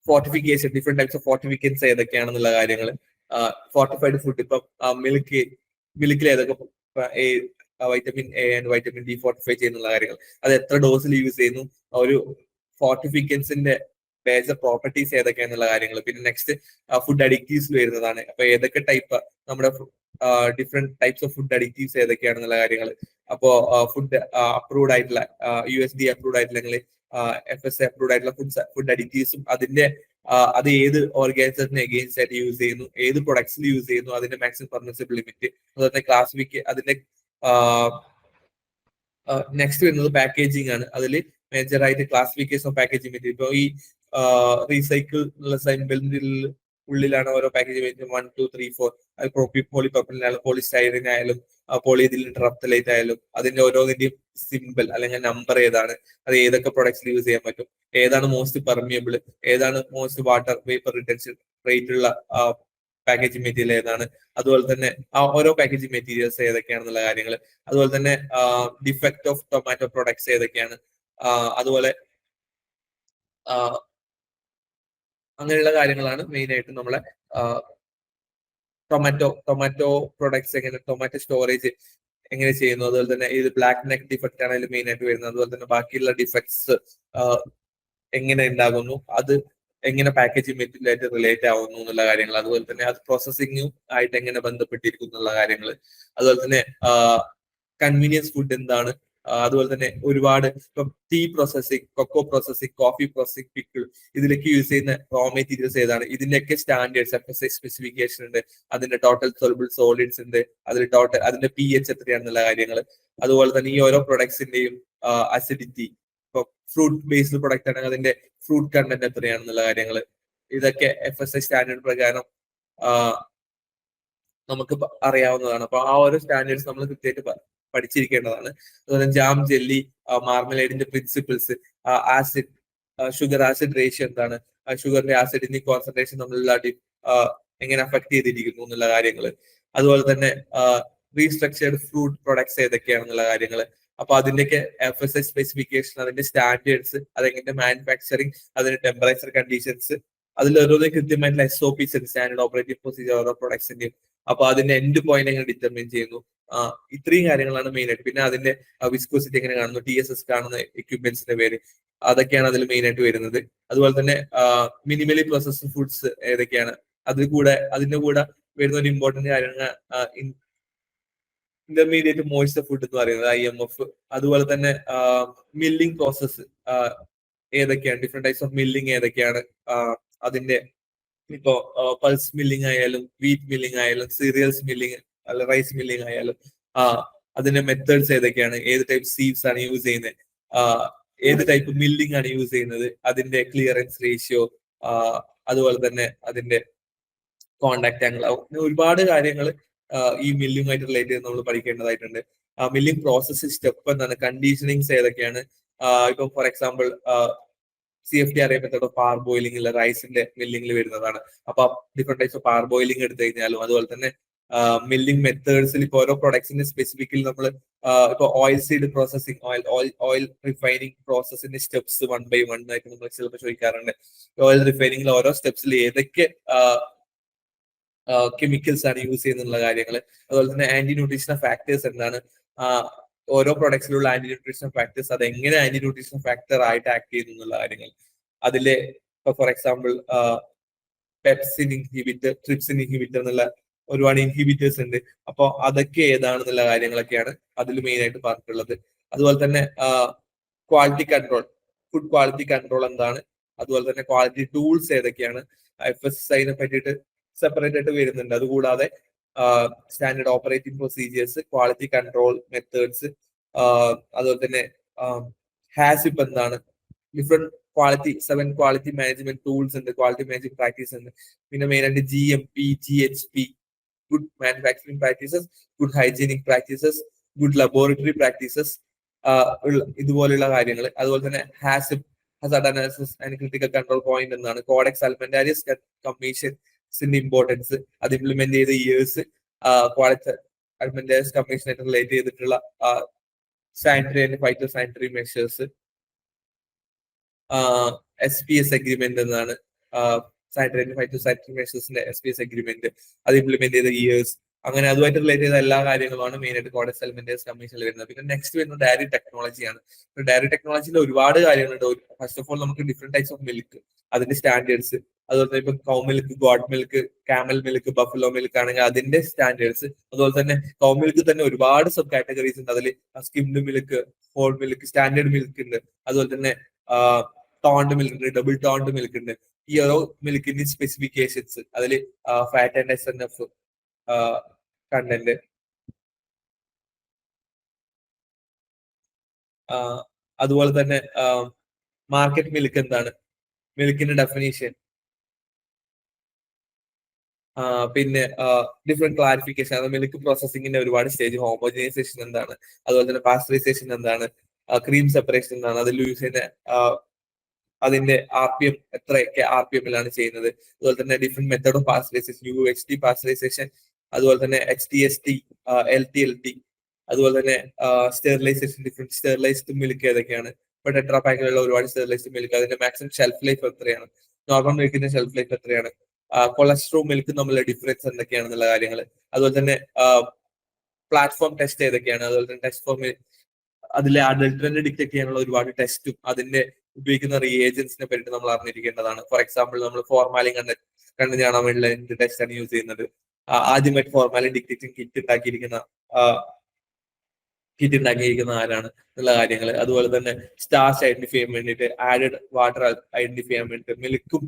fortification different types of fortificants ഏതൊക്കെയാണെന്നുള്ള കാര്യങ്ങൾ, ഫോർട്ടിഫൈഡ് ഫുഡ് ഇപ്പം മിൽക്കിൽ ഏതൊക്കെ vitamin A and vitamin D fortify ചെയ്യുന്നുള്ള കാര്യങ്ങൾ, അത് എത്ര ഡോസിൽ യൂസ് ചെയ്യുന്നു, ഒരു ഫോർട്ടിഫിക്കൻസിന്റെ മേജർ പ്രോപ്പർട്ടീസ് ഏതൊക്കെയാണെന്നുള്ള കാര്യങ്ങൾ. പിന്നെ നെക്സ്റ്റ് ഫുഡ് അഡിക്റ്റീവ്സിൽ വരുന്നതാണ്. അപ്പൊ ഏതൊക്കെ ടൈപ്പ് നമ്മുടെ different types of food additives ഏതൊക്കെയാണെന്നുള്ള കാര്യങ്ങൾ. അപ്പോ ഫുഡ് അപ്രൂവ്ഡ് ആയിട്ടുള്ള USD അപ്രൂവ്ഡ് ആയിട്ടുള്ള അല്ലെങ്കിൽ FSA അപ്രൂവ്ഡ് ആയിട്ടുള്ള ഫുഡ് അഡിക്റ്റീവ്സും അത് ഏത് ഓർഗാനിസത്തിന് എഗെയിൻസ്റ്റ് ആയിട്ട് യൂസ് ചെയ്യുന്നു, ഏത് പ്രൊഡക്ട്സിൽ യൂസ് ചെയ്യുന്നു, അതിന്റെ മാക്സിമം പെർമിസിബിൾ ലിമിറ്റ്, അതുപോലെ അതിന്റെ നെക്സ്റ്റ് വരുന്നത് പാക്കേജിംഗ് ആണ്. അതിൽ മേജർ ആയിട്ട് ക്ലാസിഫിക്കേഷൻ ഓഫ് പാക്കേജിംഗ് മെറ്റീരിയൽ. ഇപ്പോൾ ഈ റീസൈക്കിൾ ഉള്ളിലാണ് ഓരോ പാക്കേജ് വരുന്നത്. 1, 2, 3, 4 അത് പോളിപ്രോപ്പിലിനായാലും പോളിസ്റ്റൈറിനായാലും പോളിയെഥിലീൻ ടെറാഫ്തലേറ്റ് ആയാലും അതിന്റെ ഓരോന്നിന്റെയും സിമ്പിൾ അല്ലെങ്കിൽ നമ്പർ ഏതാണ്, അത് ഏതൊക്കെ പ്രൊഡക്ട്സിൽ യൂസ് ചെയ്യാൻ പറ്റും, ഏതാണ് മോസ്റ്റ് പെർമിയബിൾ, ഏതാണ് most water vapour retention rate ഉള്ള പാക്കേജിംഗ് മെറ്റീരിയൽ ഏതാണ്, അതുപോലെ തന്നെ ഓരോ പാക്കേജിംഗ് മെറ്റീരിയൽസ് ഏതൊക്കെയാണെന്നുള്ള കാര്യങ്ങൾ, അതുപോലെ തന്നെ ഡിഫക്ട് ഓഫ് ടൊമാറ്റോ പ്രൊഡക്ട്സ് ഏതൊക്കെയാണ്, അതുപോലെ അങ്ങനെയുള്ള കാര്യങ്ങളാണ് മെയിൻ ആയിട്ട് നമ്മളെ ടൊമാറ്റോ പ്രൊഡക്ട്സ് എങ്ങനെ, ടൊമാറ്റോ സ്റ്റോറേജ് എങ്ങനെ ചെയ്യുന്നു, അതുപോലെ തന്നെ ഇത് ബ്ലാക്ക് നെക്ക് ഡിഫക്റ്റ് ആണ് അതിൽ മെയിൻ ആയിട്ട് വരുന്നത്, അതുപോലെ തന്നെ ബാക്കിയുള്ള ഡിഫക്ട്സ് എങ്ങനെ ഉണ്ടാകുന്നു, അത് എങ്ങനെ പാക്കേജിംഗ് മെറ്റീരിയലായിട്ട് റിലേറ്റ് ആവുന്നു എന്നുള്ള കാര്യങ്ങൾ, അതുപോലെ തന്നെ അത് പ്രോസസ്സിംഗും ആയിട്ട് എങ്ങനെ ബന്ധപ്പെട്ടിരിക്കും എന്നുള്ള കാര്യങ്ങൾ, അതുപോലെ തന്നെ കൺവീനിയൻസ് ഫുഡ് എന്താണ്, അതുപോലെ തന്നെ ഒരുപാട് ഇപ്പം tea processing, cocoa processing, coffee processing, pickle ഇതിലേക്ക് യൂസ് ചെയ്യുന്ന റോ മെറ്റീരിയൽസ് ഏതാണ്, ഇതിന്റെയൊക്കെ സ്റ്റാൻഡേർഡ്സ് FSI സ്പെസിഫിക്കേഷൻ ഉണ്ട്, അതിന്റെ ടോട്ടൽ സോൾബിൾ സോളിഡ്സ് ഉണ്ട്, അതിന്റെ pH എത്രയാണെന്നുള്ള കാര്യങ്ങൾ, അതുപോലെ തന്നെ ഈ ഓരോ പ്രൊഡക്ട്സിന്റെയും അസിഡിറ്റി, ഇപ്പൊ ഫ്രൂട്ട് ബേസ്ഡ് പ്രൊഡക്റ്റ് ആണെങ്കിൽ അതിന്റെ ഫ്രൂട്ട് കണ്ടന്റ് എത്രയാണെന്നുള്ള കാര്യങ്ങൾ, ഇതൊക്കെ FSI സ്റ്റാൻഡേർഡ് പ്രകാരം നമുക്ക് അറിയാവുന്നതാണ്. അപ്പൊ ആ ഓരോ സ്റ്റാൻഡേർഡ്സ് നമ്മൾ കൃത്യമായിട്ട് പഠിച്ചിരിക്കേണ്ടതാണ്. അതുപോലെ ജാം, ജെല്ലി, മാർമലേഡിന്റെ principles, acid sugar acid ratio എന്താണ്, ഷുഗറിന്റെ ആസിഡിന്റെ കോൺസെൻട്രേഷൻ നമ്മളുള്ള എങ്ങനെ അഫക്ട് ചെയ്തിരിക്കുന്നു എന്നുള്ള കാര്യങ്ങൾ, അതുപോലെ തന്നെ റീസ്ട്രക്ചേർഡ് ഫ്രൂട്ട് പ്രൊഡക്ട്സ് ഏതൊക്കെയാണെന്നുള്ള കാര്യങ്ങൾ, അപ്പൊ അതിന്റെയൊക്കെ FSI സ്പെസിഫിക്കേഷൻ, അതിന്റെ സ്റ്റാൻഡേർഡ്സ്, അതെങ്ങനെ മാനുഫാക്ചറിങ്, അതിന്റെ ടെമ്പറേച്ചർ കണ്ടീഷൻസ്, അതിൽ ഓരോന്നും കൃത്യമായിട്ടുള്ള SOPs ഉണ്ട്, സ്റ്റാൻഡേർഡ് ഓപ്പറേറ്റിംഗ് പ്രൊസീജിയർ ഓരോ പ്രൊഡക്ട്സിന്റെയും. അപ്പൊ അതിന്റെ എൻഡ് പോയിന്റ് എങ്ങനെ ഡിറ്റർമിൻ ചെയ്യുന്നു, ഇത്രയും കാര്യങ്ങളാണ് മെയിൻ ആയിട്ട്. പിന്നെ അതിന്റെ വിസ്കോസിറ്റി എങ്ങനെ കാണുന്നു, TSS കാണുന്ന എക്യുപ്മെന്റ്സിന്റെ പേര്, അതൊക്കെയാണ് അതിൽ മെയിൻ ആയിട്ട് വരുന്നത്. അതുപോലെ തന്നെ മിനിമലി പ്രോസസ്ഡ് ഫുഡ്സ് ഏതൊക്കെയാണ്, അതിന്റെ കൂടെ വരുന്ന ഒരു ഇമ്പോർട്ടന്റ് കാര്യങ്ങൾ ഇന്റർമീഡിയറ്റ് മോയ്സ്ചർ ഫുഡ് എന്ന് പറയുന്നത് IMF. അതുപോലെ തന്നെ മില്ലിംഗ് പ്രോസസ്സ് ഏതൊക്കെയാണ്, ഡിഫറെന്റ് ടൈപ്സ് ഓഫ് മില്ലിംഗ് ഏതൊക്കെയാണ്, അതിന്റെ ഇപ്പോ പൾസ് മില്ലിംഗ് ആയാലും വീറ്റ് മില്ലിംഗ് ആയാലും സീരിയൽസ് മില്ലിംഗ് അല്ല റൈസ് മില്ലിംഗ് ആയാലും അതിന്റെ മെത്തേഡ്സ് ഏതൊക്കെയാണ്, ഏത് ടൈപ്പ് സീവ്സ് ആണ് യൂസ് ചെയ്യുന്നത്, ഏത് ടൈപ്പ് മില്ലിംഗ് ആണ് യൂസ് ചെയ്യുന്നത്, അതിന്റെ ക്ലിയറൻസ് റേഷ്യോ, അതുപോലെ തന്നെ അതിന്റെ കോണ്ടാക്ട് ആംഗിൾ, ഒരുപാട് കാര്യങ്ങൾ ഈ മില്ലിംഗുമായിട്ട് റിലേറ്റ് ചെയ്ത് നമ്മൾ പഠിക്കേണ്ടതായിട്ടുണ്ട്. മില്ലിംഗ് പ്രോസസ് സ്റ്റെപ്പ് എന്താണ്, കണ്ടീഷനിങ്സ് ഏതൊക്കെയാണ്, ഇപ്പൊ ഫോർ എക്സാമ്പിൾ CFD അറിയാൻ മെത്തേഡ് പാർ ബോയിലിംഗ് ഇല്ല റൈസിന്റെ മില്ലിംഗിൽ വരുന്നതാണ്. അപ്പൊ different types of parboiling എടുത്തു കഴിഞ്ഞാലും, അതുപോലെ തന്നെ മില്ലിംഗ് മെത്തേഡ്സിൽ ഇപ്പൊ ഓരോ പ്രൊഡക്ട്സിന്റെ സ്പെസിഫിക്കലി നമ്മൾ ഇപ്പൊ oil seed processing, oil refining പ്രോസസ്സിന്റെ സ്റ്റെപ്സ് 1 by 1 ആയിട്ട് നമ്മൾ ചിലപ്പോൾ ചോദിക്കാറുണ്ട്. ഓയിൽ റിഫൈനിങ്ങിൽ ഓരോ സ്റ്റെപ്സിൽ ഏതൊക്കെ കെമിക്കൽസ് ആണ് യൂസ് ചെയ്യുന്നുള്ള കാര്യങ്ങൾ, അതുപോലെ തന്നെ ആന്റി ന്യൂട്രീഷണൽ ഫാക്ടേഴ്സ് എന്താണ്, ഓരോ പ്രൊഡക്ട്സിലുള്ള ആന്റി ന്യൂട്രീഷണൽ ഫാക്ടേഴ്സ് അത് എങ്ങനെ ആന്റി ന്യൂട്രീഷണൽ ഫാക്ടർ ആയിട്ട് ആക്ട് ചെയ്യുന്നു എന്നുള്ള കാര്യങ്ങൾ, അതിലെ ഇപ്പൊ for example pepsin inhibitor, trypsin inhibitor എന്നുള്ള ഒരുപാട് ഇൻഹിബിറ്റേഴ്സ് ഉണ്ട്. അപ്പൊ അതൊക്കെ ഏതാണെന്നുള്ള കാര്യങ്ങളൊക്കെയാണ് അതിൽ മെയിൻ ആയിട്ട് പറഞ്ഞിട്ടുള്ളത്. അതുപോലെ തന്നെ quality control, food quality control എന്താണ്, അതുപോലെ തന്നെ ക്വാളിറ്റി ടൂൾസ് ഏതൊക്കെയാണ്, FSIനെ പറ്റിയിട്ട് സെപ്പറേറ്റ് ആയിട്ട് വരുന്നുണ്ട്. അതുകൂടാതെ standard operating procedures, quality control methods, അതുപോലെ തന്നെ ഹാസിപ്പ് എന്താണ്, different seven quality management tools ഉണ്ട്, ക്വാളിറ്റി മാനേജ്മെന്റ് പ്രാക്ടീസ് ഉണ്ട്. പിന്നെ മെയിൻ ആയിട്ട് GMP, GHP, good manufacturing practices, good hygienic practices, good laboratory practices, ഇതുപോലെയുള്ള കാര്യങ്ങൾ. അതുപോലെ തന്നെ Hazard analysis and critical control point എന്നാണ്, കോഡെക്സ് അലിമെന്റാരിയസ് കമ്മീഷൻസിന്റെ ഇമ്പോർട്ടൻസ്, അത് ഇംപ്ലിമെന്റ് ചെയ്ത ഇയേഴ്സ്, ക്വാളിറ്റി അലിമെന്റാരിയസ് കമ്മീഷനായിട്ട് റിലേറ്റ് ചെയ്തിട്ടുള്ള sanitary and phyto sanitary measures, SPS agreement എന്നാണ്, സാനിറ്ററി ആൻഡ് ഫൈറ്റോ സാനിറ്ററി മെഷേഴ്സിന്റെ SPS അഗ്രിമെന്റ്, അത് ഇംപ്ലിമെന്റ് ചെയ്ത ഇയേഴ്സ്, അങ്ങനെ അതുമായിട്ട് റിലേറ്റ് ചെയ്ത എല്ലാ കാര്യങ്ങളുമാണ് മെയിൻ ആയിട്ട് കോഡെക്സ് അലിമെന്റേഴ്സ് കമ്മീഷനിൽ വരുന്നത്. പിന്നെ നെക്സ്റ്റ് വരുന്നത് ഡയറി ടെക്നോളജിയാണ്. ഡയറി ടെക്നോളജിയിൽ ഒരുപാട് കാര്യങ്ങളുണ്ട്. ഫസ്റ്റ് ഓഫ് ഓൾ നമുക്ക് ഡിഫറെന്റ് ടൈപ്സ് ഓഫ് മിൽക്ക്, അതിന്റെ സ്റ്റാൻഡേർഡ്സ്, അതുപോലെ തന്നെ ഇപ്പൊ cow milk, God milk, camel milk, buffalo milk ആണെങ്കിൽ അതിന്റെ സ്റ്റാൻഡേർഡ്സ്, അതുപോലെ തന്നെ കൗ മിൽക്ക് തന്നെ ഒരുപാട് സബ് കാറ്റഗറീസ് ഉണ്ട്. അതിൽ skimmed milk, whole milk, standard milk ഉണ്ട്, അതുപോലെ തന്നെ ടോണ്ട് മിൽക്ക് ഉണ്ട്, ഡബിൾ ടോണ്ട് മിൽക്ക് ഉണ്ട്. ഈ ഓരോ മിൽക്കിന്റെ സ്പെസിഫിക്കേഷൻസ്, അതിൽ ഫാറ്റ് ആൻഡ് SNF കണ്ടന്റ്, അതുപോലെ തന്നെ മാർക്കറ്റ് മിൽക്ക് എന്താണ്, മിൽക്കിന്റെ ഡെഫിനീഷൻ, പിന്നെ ഡിഫറെന്റ് ക്ലാരിഫിക്കേഷൻ, അത് മിൽക്ക് പ്രോസസ്സിങ്ങിന്റെ ഒരുപാട് സ്റ്റേജ്, ഹോമോജനൈസേഷൻ എന്താണ്, അതുപോലെ തന്നെ പാസ്ചറൈസേഷൻ എന്താണ്, ക്രീം സെപ്പറേഷൻ എന്താണ്, അതിൽ യൂസ് ചെയ്യുന്ന അതിന്റെ RPM എത്രയൊക്കെ RPM-ലാണ് ചെയ്യുന്നത്, അതുപോലെ തന്നെ different method of pasteurisation, UHT pasteurisation, അതുപോലെ തന്നെ HTST, LT, അതുപോലെ തന്നെ സ്റ്റെറിലൈസേഷൻ, ഡിഫറെന്റ് സ്റ്റെറിലൈസ്ഡ് മിൽക്ക് ഏതൊക്കെയാണ്, ഇപ്പൊ ടെട്രാ പാക്കിലുള്ള ഒരുപാട് സ്റ്റെറിലൈസ്ഡ് മിൽക്ക്, അതിന്റെ മാക്സിമം ഷെൽഫ് ലൈഫ് എത്രയാണ്, നോർമൽ മിൽക്കിന്റെ ഷെൽഫ് ലൈഫ് എത്രയാണ്, കൊളസ്ട്രോൾ മിൽക്ക് തമ്മിലുള്ള ഡിഫറൻസ് എന്തൊക്കെയാണെന്നുള്ള കാര്യങ്ങൾ, അതുപോലെ തന്നെ പ്ലാറ്റ്ഫോം ടെസ്റ്റ് ഏതൊക്കെയാണ്, അതുപോലെ തന്നെ ടെസ്റ്റ് ഫോം അതിലെ അഡൾട്ടറന്റ് ഡിറ്റക്ട് ചെയ്യാനുള്ള ഒരുപാട് ടെസ്റ്റും അതിന്റെ ഉപയോഗിക്കുന്ന റിയേജൻസിനെ പറ്റി നമ്മൾ അറിഞ്ഞിരിക്കേണ്ടതാണ്. ഫോർ എക്സാമ്പിൾ, നമ്മൾ ഫോർമാലിൻ കണ്ടു കാണാൻ വേണ്ടിയുള്ള എന്ത് ടെസ്റ്റാണ് യൂസ് ചെയ്യുന്നത്, ആദ്യമായിട്ട് ഫോർമാലിൻ ഡിറ്റക്ടിങ് കിറ്റ് ഉണ്ടാക്കിയിരിക്കുന്ന ആരാണ് എന്നുള്ള കാര്യങ്ങൾ, അതുപോലെ തന്നെ സ്റ്റാർച്ച് ഐഡന്റിഫൈ ചെയ്യാൻ വേണ്ടിയിട്ട് ആഡഡ് വാട്ടർ ഐഡന്റിഫൈ ചെയ്യാൻ വേണ്ടിയിട്ട് മിൽക്കും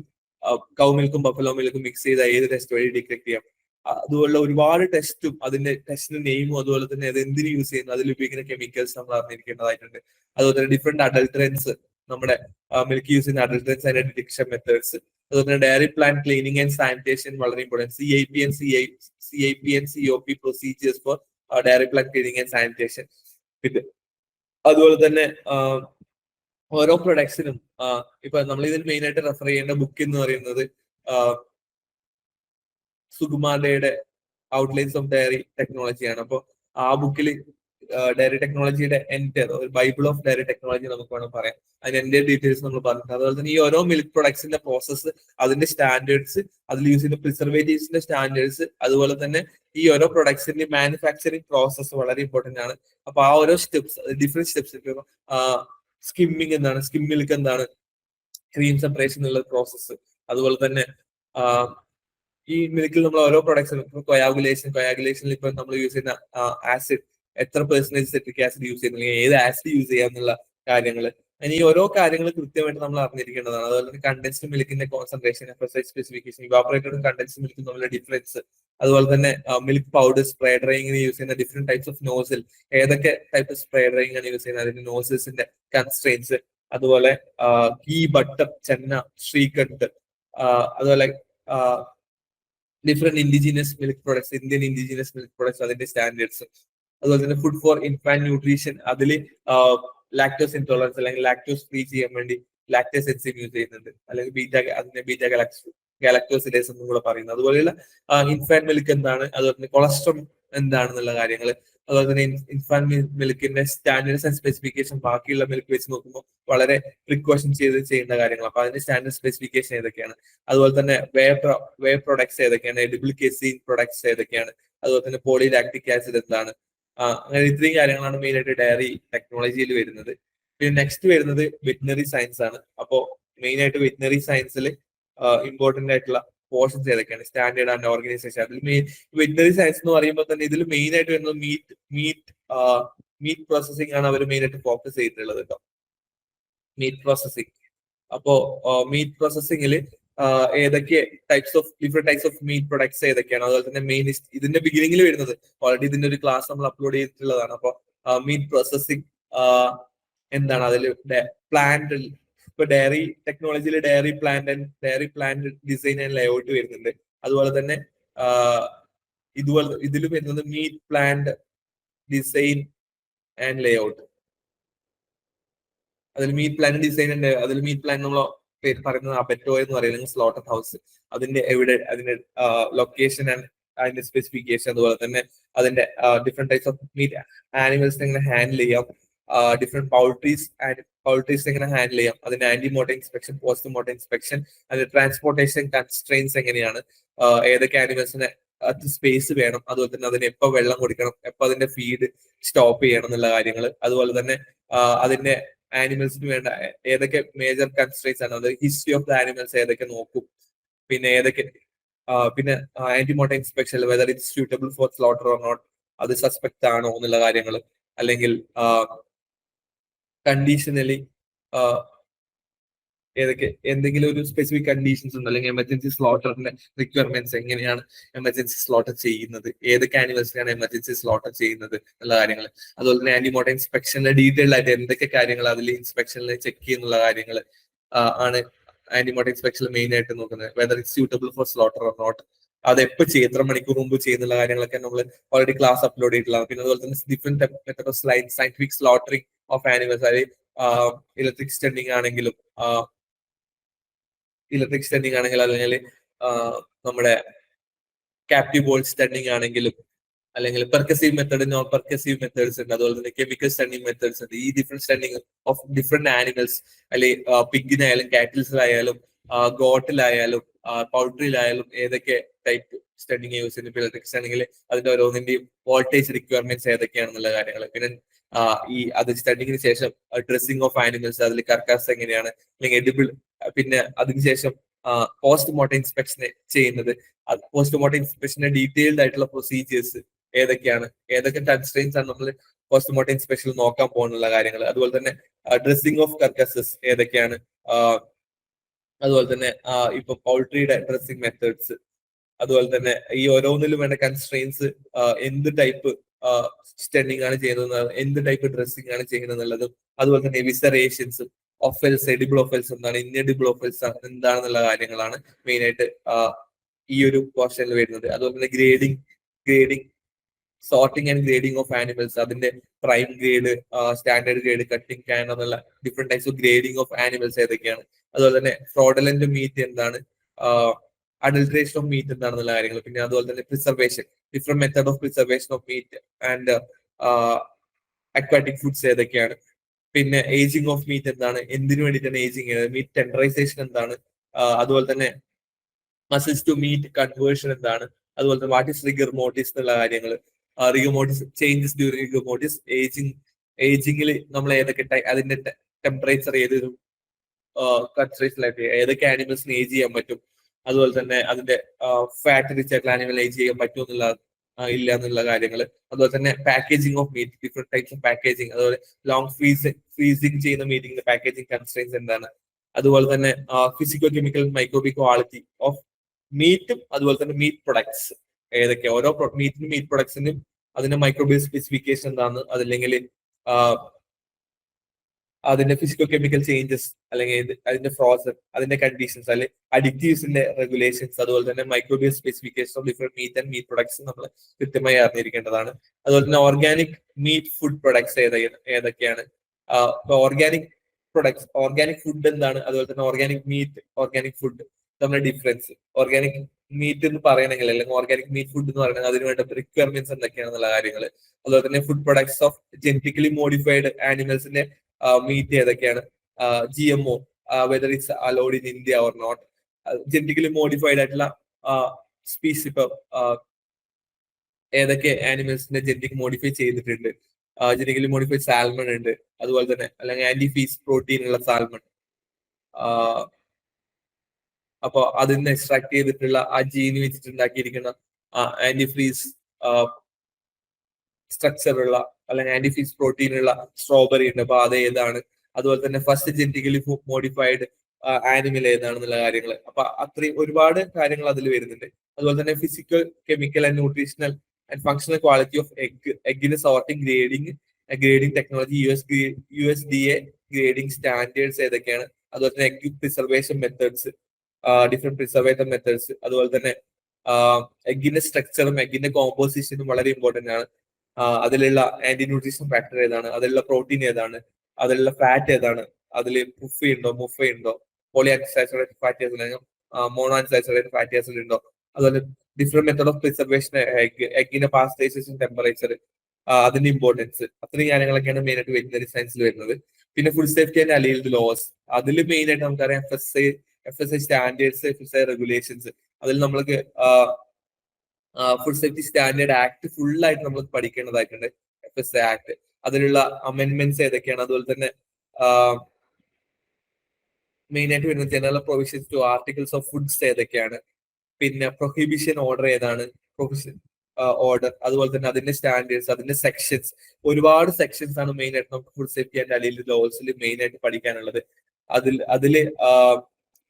കൗ മിൽക്കും ബഫലോ മിൽക്കും മിക്സ് ചെയ്ത ഏത് ടെസ്റ്റ് വഴി ഡിറ്റക്ട് ചെയ്യാം, അതുപോലുള്ള ഒരുപാട് ടെസ്റ്റും അതിന്റെ ടെസ്റ്റിന്റെ നെയിമും, അതുപോലെ തന്നെ അത് എന്തിനു യൂസ് ചെയ്യുന്നു, അതിൽ ഉപയോഗിക്കുന്ന കെമിക്കൽസ് നമ്മൾ അറിഞ്ഞിരിക്കേണ്ടതായിട്ടുണ്ട്. അതുപോലെ തന്നെ ഡിഫറെന്റ് അഡൾട്ടറൻസ്, നമ്മുടെ മിൽക്ക് യൂസ് ചെയ്യുന്ന അഡൾട്ടറൻസ് അതിന്റെ ഡിറ്റക്ഷൻ മെത്തേഡ്സ്, അതുപോലെ തന്നെ dairy plant cleaning and sanitation വളരെ important, CIP and COP procedures for dairy plant cleaning and sanitation. പിന്നെ അതുപോലെ തന്നെ ഓരോ പ്രൊഡക്ട്സിനും ഇപ്പൊ നമ്മൾ ഇതിൽ മെയിൻ ആയിട്ട് റെഫർ ചെയ്യേണ്ട ബുക്ക് എന്ന് പറയുന്നത് സുകുമാരയുടെ ഔട്ട്ലൈൻസ് ഓഫ് ഡയറി ടെക്നോളജിയാണ്. അപ്പോൾ ആ ബുക്കിൽ ഡയറി ടെക്നോളജിയുടെ എൻ്റെ ഒരു ബൈബിൾ ഓഫ് ഡയറി ടെക്നോളജി നമുക്ക് വേണം പറയാം. അതിന് എൻ്റെ ഡീറ്റെയിൽസ് നമ്മൾ പറഞ്ഞിട്ടുണ്ട്. അതുപോലെ തന്നെ ഈ ഓരോ മിൽക്ക് പ്രൊഡക്ട്സിന്റെ പ്രോസസ്സ്, അതിന്റെ സ്റ്റാൻഡേർഡ്സ്, അതിൽ യൂസ് ചെയ്യുന്ന പ്രിസർവേറ്റീവ്സിന്റെ സ്റ്റാൻഡേർഡ്സ്, അതുപോലെ തന്നെ ഈ ഓരോ പ്രൊഡക്ട്സിന്റെ മാനുഫാക്ചറിങ് പ്രോസസ്സ് വളരെ ഇമ്പോർട്ടന്റ് ആണ്. അപ്പൊ ആ ഓരോ സ്റ്റെപ്സ്, ഡിഫറെന്റ് സ്റ്റെപ്സ്, സ്കിമ്മിങ് എന്താണ്, സ്കിം മിൽക്ക് എന്താണ്, ക്രീം സെപ്പറേഷൻ എന്നുള്ള പ്രോസസ്സ്, അതുപോലെ തന്നെ ഈ മിൽക്കിൽ നമ്മൾ ഓരോ പ്രൊഡക്ട്സിനും കൊയാഗുലേഷനിൽ ഇപ്പൊ നമ്മൾ യൂസ് ചെയ്യുന്ന ആസിഡ്, എത്ര പെർസെന്റേജ് സിട്രിക് ആസിഡ് യൂസ് ചെയ്യുന്നില്ല, ഏത് ആസിഡ് യൂസ് ചെയ്യാന്നുള്ള കാര്യങ്ങൾ, ഇനി ഓരോ കാര്യങ്ങൾ കൃത്യമായിട്ട് നമ്മൾ അറിഞ്ഞിരിക്കേണ്ടതാണ്. അതുപോലെ തന്നെ കണ്ടൻസ്ഡ് മിൽക്കിന്റെ കോൺസെൻട്രേഷൻ, FSI സ്പെസിഫിക്കേഷൻ, ഇവാപറേറ്റഡും കണ്ടൻസ്ഡ് മിൽക്കും തമ്മിലുള്ള ഡിഫറൻസ്, അതുപോലെ തന്നെ മിൽക്ക് പൗഡർ സ്പ്രേ ഡ്രൈയിങ്ങിന് യൂസ് ചെയ്യുന്ന ഡിഫറെന്റ് ടൈപ്സ് ഓഫ് നോസിൽ, ഏതൊക്കെ ടൈപ്പ് സ്പ്രേ ഡ്രൈയിങ് ആണ് യൂസ് ചെയ്യുന്നത്, അതിന്റെ നോസിൽസിന്റെ കൺസ്ട്രെയിൻസ്, അതുപോലെ ഗീ, ബട്ടർ, ചെന്ന, ശ്രീഖണ്ഡ്, അതുപോലെ different indigenous milk products, Indian indigenous milk products, അതിന്റെ സ്റ്റാൻഡേർഡ്സ്, അതുപോലെ തന്നെ ഫുഡ് ഫോർ ഇൻഫാന്റ് ന്യൂട്രീഷൻ, അതിൽ ലാക്ടോസ് ഇൻടോളറൻസ് അല്ലെങ്കിൽ ലാക്ടോസ് ഫ്രീ ചെയ്യാൻ വേണ്ടി ലാക്ടേസ് എൻസൈം യൂസ് ചെയ്യുന്നുണ്ട്, അല്ലെങ്കിൽ ബീറ്റ ഗാലക്ടോസിഡേസ് എന്നും കൂടെ പറയുന്നത്. അതുപോലെയുള്ള ഇൻഫാന്റ് മിൽക്ക് എന്താണ്, അതുപോലെ തന്നെ കൊളസ്ട്രോൾ എന്താണെന്നുള്ള കാര്യങ്ങൾ, അതുപോലെ തന്നെ ഇൻഫാന്റ് മിൽക്കിന്റെ സ്റ്റാൻഡേർഡ്സ് ആൻഡ് സ്പെസിഫിക്കേഷൻ ബാക്കിയുള്ള മിൽക്ക് വെച്ച് നോക്കുമ്പോൾ വളരെ പ്രിക്കോഷൻ ചെയ്യേണ്ട കാര്യങ്ങൾ. അപ്പൊ അതിന്റെ സ്റ്റാൻഡേർഡ് സ്പെസിഫിക്കേഷൻ ഏതൊക്കെയാണ്, അതുപോലെ തന്നെ വേ പ്രൊഡക്ട്സ് ഏതൊക്കെയാണ്, എഡിബിൾ കെസീൻ പ്രൊഡക്ട്സ് ഏതൊക്കെയാണ്, അതുപോലെ തന്നെ പോളിലാക്ടിക് ആസിഡ് എന്താണ്, അങ്ങനെ ഇത്രയും കാര്യങ്ങളാണ് മെയിൻ ആയിട്ട് ഡയറി ടെക്നോളജിയിൽ വരുന്നത്. പിന്നെ നെക്സ്റ്റ് വരുന്നത് വെറ്റിനറി സയൻസ് ആണ്. അപ്പോ മെയിൻ ആയിട്ട് വെറ്റിനറി സയൻസിൽ ഇമ്പോർട്ടന്റ് ആയിട്ടുള്ള പോർഷൻസ് ഏതൊക്കെയാണ്, സ്റ്റാൻഡേർഡ് ആൻഡ് ഓർഗനൈസേഷൻ. അതിൽ മെയിൻ വെറ്റിനറി സയൻസ് എന്ന് പറയുമ്പോൾ തന്നെ ഇതിൽ മെയിൻ ആയിട്ട് വരുന്നത് മീറ്റ് പ്രോസസ്സിംഗ് ആണ് അവർ മെയിൻ ആയിട്ട് ഫോക്കസ് ചെയ്തിട്ടുള്ളത് കേട്ടോ, മീറ്റ് പ്രോസസ്സിംഗ്. അപ്പോ മീറ്റ് പ്രോസസ്സിംഗിൽ ഏതൊക്കെ different types of meet products ഏതൊക്കെയാണ്, അതുപോലെ തന്നെ മെയിൻ ഇതിന്റെ ബിഗിനിങ്ങിൽ വരുന്നത്, ഓൾറെഡി ഇതിന്റെ ഒരു ക്ലാസ് നമ്മൾ അപ്ലോഡ് ചെയ്തിട്ടുള്ളതാണ്. അപ്പൊ മീറ്റ് പ്രോസസ്സിംഗ് എന്താണ്, അതിൽ പ്ലാന്റ്, ഇപ്പൊ ഡയറി ടെക്നോളജിയിൽ dairy plant design and layout വരുന്നുണ്ട്. അതുപോലെ തന്നെ ഇതിൽ വരുന്നത് meat plant design and layout. അതിൽ മീറ്റ് പ്ലാന്റ് ഡിസൈൻ ഉണ്ട്. അതിൽ മീറ്റ് പ്ലാന്റ് നമ്മൾ പേര് പറയുന്നത് അബറ്റോ എന്ന് പറയുന്നത് സ്ലോട്ടർ ഹൗസ്, അതിന്റെ അതിന്റെ ലൊക്കേഷൻ ആൻഡ് അതിന്റെ സ്പെസിഫിക്കേഷൻ, അതുപോലെ തന്നെ അതിന്റെ ഡിഫറെന്റ് ടൈപ്സ് ഓഫ് മീറ്റ് ആനിമൽസിനെ എങ്ങനെ ഹാൻഡിൽ ചെയ്യാം, ഡിഫറെന്റ് പൗൾട്രീസ് എങ്ങനെ ഹാൻഡിൽ ചെയ്യാം, അതിന്റെ ആന്റിമോർട്ടം ഇൻസ്പെക്ഷൻ, പോസ്റ്റ് മോർട്ടം ഇൻസ്പെക്ഷൻ, അതിന്റെ ട്രാൻസ്പോർട്ടേഷൻ കൺസ്ട്രെയിൻസ് എങ്ങനെയാണ്, ഏതൊക്കെ ആനിമൽസിന് സ്പേസ് വേണം, അതുപോലെ തന്നെ അതിന് എപ്പോ വെള്ളം കൊടുക്കണം, എപ്പോ അതിന്റെ ഫീഡ് സ്റ്റോപ്പ് ചെയ്യണം എന്നുള്ള കാര്യങ്ങൾ, അതുപോലെ തന്നെ അതിന്റെ ആനിമൽസിന് വേണ്ട ഏതൊക്കെ മേജർ കൺസ്ട്രെയിൻസ് ആണ്, അത് ഹിസ്റ്ററി ഓഫ് ദ ആനിമൽസ് ഏതൊക്കെ നോക്കും, പിന്നെ പിന്നെ antemortem inspection, whether it's suitable for slaughter or not, അത് സസ്പെക്ട് ആണോ എന്നുള്ള കാര്യങ്ങൾ, അല്ലെങ്കിൽ കണ്ടീഷണലി എന്തെങ്കിലും ഒരു സ്പെസിഫിക് കണ്ടീഷൻസ് ഉണ്ടോ, അല്ലെങ്കിൽ എമർജൻസി സ്ലോട്ടറിന്റെ റിക്വയർമെന്റ്സ് എങ്ങനെയാണ് എമർജൻസി സ്ലോട്ടർ ചെയ്യുന്നത്, ഏതൊക്കെ ആനിമൽസിനാണ് എമർജൻസി സ്ലോട്ടർ ചെയ്യുന്നത് എന്നുള്ള കാര്യങ്ങൾ, അതുപോലെ തന്നെ ആന്റിമോർട്ടം ഇൻസ്പെക്ഷനിലെ ഡീറ്റെയിൽ ആയിട്ട് എന്തൊക്കെ കാര്യങ്ങൾ അതിൽ ഇൻസ്പെക്ഷനിൽ ചെക്ക് ചെയ്യുന്നുള്ള കാര്യങ്ങൾ ആണ് ആന്റിമോർട്ടം ഇൻസ്പെക്ഷനിൽ മെയിൻ ആയിട്ട് നോക്കുന്നത്. Whether it's suitable for slaughter or not, അത് എപ്പോൾ ചെയ്യും, എത്ര മണിക്കൂർ മുമ്പ് ചെയ്യുന്നുള്ള കാര്യങ്ങളൊക്കെ നമ്മൾ ഓൾറെഡി ക്ലാസ് അപ്ലോഡ് ചെയ്തിട്ടുള്ള. പിന്നെ അതുപോലെ തന്നെ different method of scientific slaughtering of animals, അതായത് ഇലക്ട്രിക് സ്റ്റണ്ടിങ് ആണെങ്കിലും അല്ലെങ്കിൽ നമ്മുടെ ക്യാപ്റ്റീവ് ബോൾ സ്റ്റണ്ടിങ് ആണെങ്കിലും, അല്ലെങ്കിൽ പെർക്കസീവ് മെത്തേഡ്, നോൺ പെർക്കസീവ് മെത്തേഡ്സ് ഉണ്ട്. അതുപോലെ തന്നെ കെമിക്കൽ സ്റ്റണ്ടിങ് മെത്തേഡ്സ് ഉണ്ട്. ഈ different stunting of different animals, അല്ലെങ്കിൽ പിഗിനായാലും കാറ്റിൽസിലായാലും ഗോട്ടിലായാലും പൗൾട്രിയിലായാലും ഏതൊക്കെ ടൈപ്പ് സ്റ്റണ്ടിങ് യൂസ് ചെയ്യുന്നത്, ഇലക്ട്രിക് സ്റ്റണ്ടിങ്ങിൽ അതിന്റെ ഓരോന്നിന്റെയും വോൾട്ടേജ് റിക്വയർമെന്റ്സ് ഏതൊക്കെയാണെന്നുള്ള കാര്യങ്ങൾ. പിന്നെ അത് സ്റ്റണ്ടിങ്ങിന് ശേഷം ഡ്രസ്സിംഗ് ഓഫ് ആനിമൽസ്, അതിൽ കർക്കാസ് എങ്ങനെയാണ്, അല്ലെങ്കിൽ എഡിബിൾ, പിന്നെ അതിനുശേഷം പോസ്റ്റ്മോർട്ടം ഇൻസ്പെക്ഷൻ ചെയ്യുന്നത്, പോസ്റ്റ്മോർട്ടം ഇൻസ്പെക്ഷന്റെ ഡീറ്റെയിൽഡ് ആയിട്ടുള്ള പ്രൊസീജിയേഴ്സ് ഏതൊക്കെയാണ്, ഏതൊക്കെ കൺസ്ട്രെയിൻസ് ആണ് നമ്മൾ പോസ്റ്റ്മോർട്ടം ഇൻസ്പെക്ഷനിൽ നോക്കാൻ പോകുന്നുള്ള കാര്യങ്ങൾ. അതുപോലെ തന്നെ ഡ്രസ്സിംഗ് ഓഫ് കർക്കസസ് ഏതൊക്കെയാണ്, അതുപോലെ തന്നെ ഇപ്പൊ പൗൾട്രിയുടെ ഡ്രസ്സിംഗ് മെത്തേഡ്സ്, അതുപോലെ തന്നെ ഈ ഓരോന്നിലും വേണ്ട കൺസ്ട്രെയിൻസ്, എന്ത് ടൈപ്പ് സ്റ്റണ്ടിങ് ആണ് ചെയ്യുന്നത്, എന്ത് ടൈപ്പ് ഡ്രസ്സിംഗ് ആണ് ചെയ്യുന്നത് എന്നുള്ളതും, അതുപോലെ തന്നെ വിസറേഷൻസും, ഒഫൽസ്, എഡിബിൾ ഒഫൽസ് എന്താണ്, ഇൻഎഡിബിൾ ഒഫൽസ് എന്താണെന്നുള്ള കാര്യങ്ങളാണ് മെയിൻ ആയിട്ട് ഈ ഒരു പോർഷനിൽ വരുന്നത്. അതുപോലെ തന്നെ grading sorting and grading of animals, അതിന്റെ prime grade, standard grade, cutting can എന്നുള്ള different types of grading of animals ഏതൊക്കെയാണ്. അതുപോലെ തന്നെ ഫ്രോഡലന്റ് മീറ്റ് എന്താണ്, അഡൾട്രേഷൻ ഓഫ് മീറ്റ് എന്താണെന്നുള്ള കാര്യങ്ങൾ. പിന്നെ അതുപോലെ തന്നെ preservation, different method of preservation of meat and aquatic foods ഏതൊക്കെയാണ്. പിന്നെ ഏജിങ് ഓഫ് മീറ്റ് എന്താണ്, എന്തിനു വേണ്ടിയിട്ടാണ് ഏജിങ് ചെയ്യുന്നത്, മീറ്റ് ടെൻഡറൈസേഷൻ എന്താണ്, അതുപോലെ തന്നെ മസിൽസ് ടു മീറ്റ് കൺവേർഷൻ എന്താണ്, അതുപോലെ തന്നെ വാട്ട് ഈസ് റിഗർ മോർട്ടിസ് എന്നുള്ള കാര്യങ്ങൾ, rigor mortis, changes during rigor mortis, ഏജിങ്ങിൽ നമ്മൾ ഏതൊക്കെ അതിന്റെ ടെമ്പറേച്ചർ ഏതൊരു കൺസ്ട്രേഷനിലായിട്ട് ഏതൊക്കെ ആനിമൽസിന് ഏജ് ചെയ്യാൻ പറ്റും, അതുപോലെ തന്നെ അതിന്റെ ഫാറ്റ് റിച്ച് ആയിട്ടുള്ള ആനിമൽ ഏജ് ചെയ്യാൻ പറ്റും എന്നുള്ള ഇല്ല എന്നുള്ള കാര്യങ്ങൾ. അതുപോലെ തന്നെ packaging of meet, different types of packaging, അതുപോലെ ലോങ് ഫ്രീസിംഗ് ചെയ്യുന്ന മീറ്റിംഗിന്റെ പാക്കേജിംഗ് കൺസ്ട്രെയിൻസ് എന്താണ്, അതുപോലെ തന്നെ ഫിസിക്കോ കെമിക്കൽ മൈക്രോബിക് ക്വാളിറ്റി ഓഫ് മീറ്റും, അതുപോലെ തന്നെ മീറ്റ് പ്രൊഡക്ട്സ് ഏതൊക്കെയാണ്, ഓരോ മീറ്റിനും മീറ്റ് പ്രൊഡക്ട്സിനും അതിന്റെ മൈക്രോബിയൽ സ്പെസിഫിക്കേഷൻ എന്താണ്, അതല്ലെങ്കിൽ അതിന്റെ ഫിസിക്കോ കെമിക്കൽ ചേഞ്ചസ്, അല്ലെങ്കിൽ അതിന്റെ ഫ്രോസൺ, അതിന്റെ കണ്ടീഷൻസ്, അല്ലെങ്കിൽ അഡിക്റ്റീവ്സിന്റെ റെഗുലേഷൻസ്, അതുപോലെ തന്നെ microbial specification of different meat and meat products നമ്മൾ കൃത്യമായി അറിഞ്ഞിരിക്കേണ്ടതാണ്. അതുപോലെ തന്നെ ഓർഗാനിക് മീറ്റ് ഫുഡ് പ്രൊഡക്ട്സ് ഏതൊക്കെയാണ്, ഓർഗാനിക് ഫുഡ് എന്താണ്, അതുപോലെ തന്നെ ഓർഗാനിക് മീറ്റ്, ഓർഗാനിക് ഫുഡ് തമ്മിലുള്ള ഡിഫറൻസ്, ഓർഗാനിക് മീറ്റ് എന്ന് പറയണമെങ്കിൽ, അല്ലെങ്കിൽ ഓർഗാനിക് മീറ്റ് ഫുഡ് എന്ന് പറയണമെങ്കിൽ അതിന് വേണ്ട റിക്വയർമെന്റ്സ് എന്തൊക്കെയാണെന്നുള്ള കാര്യങ്ങൾ. അതുപോലെ തന്നെ food products of genetically modified ആനിമൽസിന്റെ മീറ്റ് ഏതൊക്കെയാണ്, GMO, whether it's allowed in India or not, genetically modified ആയിട്ടുള്ള സ്പീസീസ് ഇപ്പൊ ഏതൊക്കെ ആനിമൽസിന്റെ ജെനറ്റിക് മോഡിഫൈ ചെയ്തിട്ടുണ്ട്, ജെനറ്റിക്കലി മോഡിഫൈഡ് സാൽമൺ ഉണ്ട്, അതുപോലെ തന്നെ അല്ലെങ്കിൽ ആന്റിഫീസ് പ്രോട്ടീൻ ഉള്ള സാൽമൺ, അപ്പൊ അതിൽ നിന്ന് എക്സ്ട്രാക്ട് ചെയ്തിട്ടുള്ള ആ ജീന് വെച്ചിട്ടുണ്ടാക്കിയിരിക്കുന്ന ആന്റിഫ്രീസ് സ്ട്രക്ചർ ഉള്ള അല്ലെങ്കിൽ ആന്റിഫീസ് പ്രോട്ടീൻ ഉള്ള സ്ട്രോബെറി ഉണ്ട്. അപ്പൊ അത് ഏതാണ്, അതുപോലെ തന്നെ ഫസ്റ്റ് ജെനറ്റിക്കലി മോഡിഫൈഡ് ആനിമൽ ഏതാണെന്നുള്ള കാര്യങ്ങൾ. അപ്പൊ അത്രയും ഒരുപാട് കാര്യങ്ങൾ അതിൽ വരുന്നുണ്ട്. അതുപോലെ തന്നെ physical, chemical and nutritional and functional quality of എഗ്ഗിന് sorting, grading technology, USDA grading standards ഏതൊക്കെയാണ്, അതുപോലെ തന്നെ egg preservation methods, different preservator methods, അതുപോലെ തന്നെ എഗ്ഗിന്റെ സ്ട്രക്ചറും എഗ്ഗിന്റെ കോമ്പോസിഷനും വളരെ ഇമ്പോർട്ടന്റ് ആണ്. അതിലുള്ള ആന്റി ന്യൂട്രീഷൻ ഫാക്ടർ ഏതാണ്, അതിലുള്ള പ്രോട്ടീൻ ഏതാണ്, അതിലുള്ള ഫാറ്റ് ഏതാണ്, അതിൽ മുഫ ഉണ്ടോ, poly unsaturated fatty acid, mono unsaturated fatty acid ഉണ്ടോ, അതുപോലെ ഡിഫറെന്റ് മെത്തേഡ് ഓഫ് പ്രിസർവേഷൻ, എഗ്ഗിന്റെ പാസ്റ്ററൈസേഷൻ ടെമ്പറേച്ചർ, അതിന്റെ ഇമ്പോർട്ടൻസ്, അത്രയും കാര്യങ്ങളൊക്കെയാണ് മെയിൻ ആയിട്ട് വെറ്റിനറി സയൻസിൽ വരുന്നത്. പിന്നെ food safety and allied laws, അതിൽ മെയിൻ ആയിട്ട് നമുക്കറിയാം FSI സ്റ്റാൻഡേർഡ്സ്, FSI റെഗുലേഷൻസ്, അതിൽ നമ്മൾക്ക് food safety standard act full ആയിട്ട് നമ്മൾ പഠിക്കേണ്ടതായിട്ടുണ്ട്. FSI ആക്ട്, അതിലുള്ള അമെന്റ്മെന്റ്സ് ഏതൊക്കെയാണ്, അതുപോലെ തന്നെ മെയിൻ ആയിട്ട് വരുന്ന general provisions to articles of foods ഏതൊക്കെയാണ്, പിന്നെ പ്രൊഹിബിഷൻ ഓർഡർ ഏതാണ്, പ്രൊഹിബിഷൻ ഓർഡർ, അതുപോലെ തന്നെ അതിന്റെ സ്റ്റാൻഡേർഡ്സ്, അതിന്റെ സെക്ഷൻസ്, ഒരുപാട് സെക്ഷൻസ് ആണ് മെയിൻ ആയിട്ട് നമുക്ക് ഫുഡ് സേഫ്റ്റി ആൻഡ് അലീൽഡ് ലോസിൽ മെയിൻ ആയിട്ട് പഠിക്കാനുള്ളത്. അതില്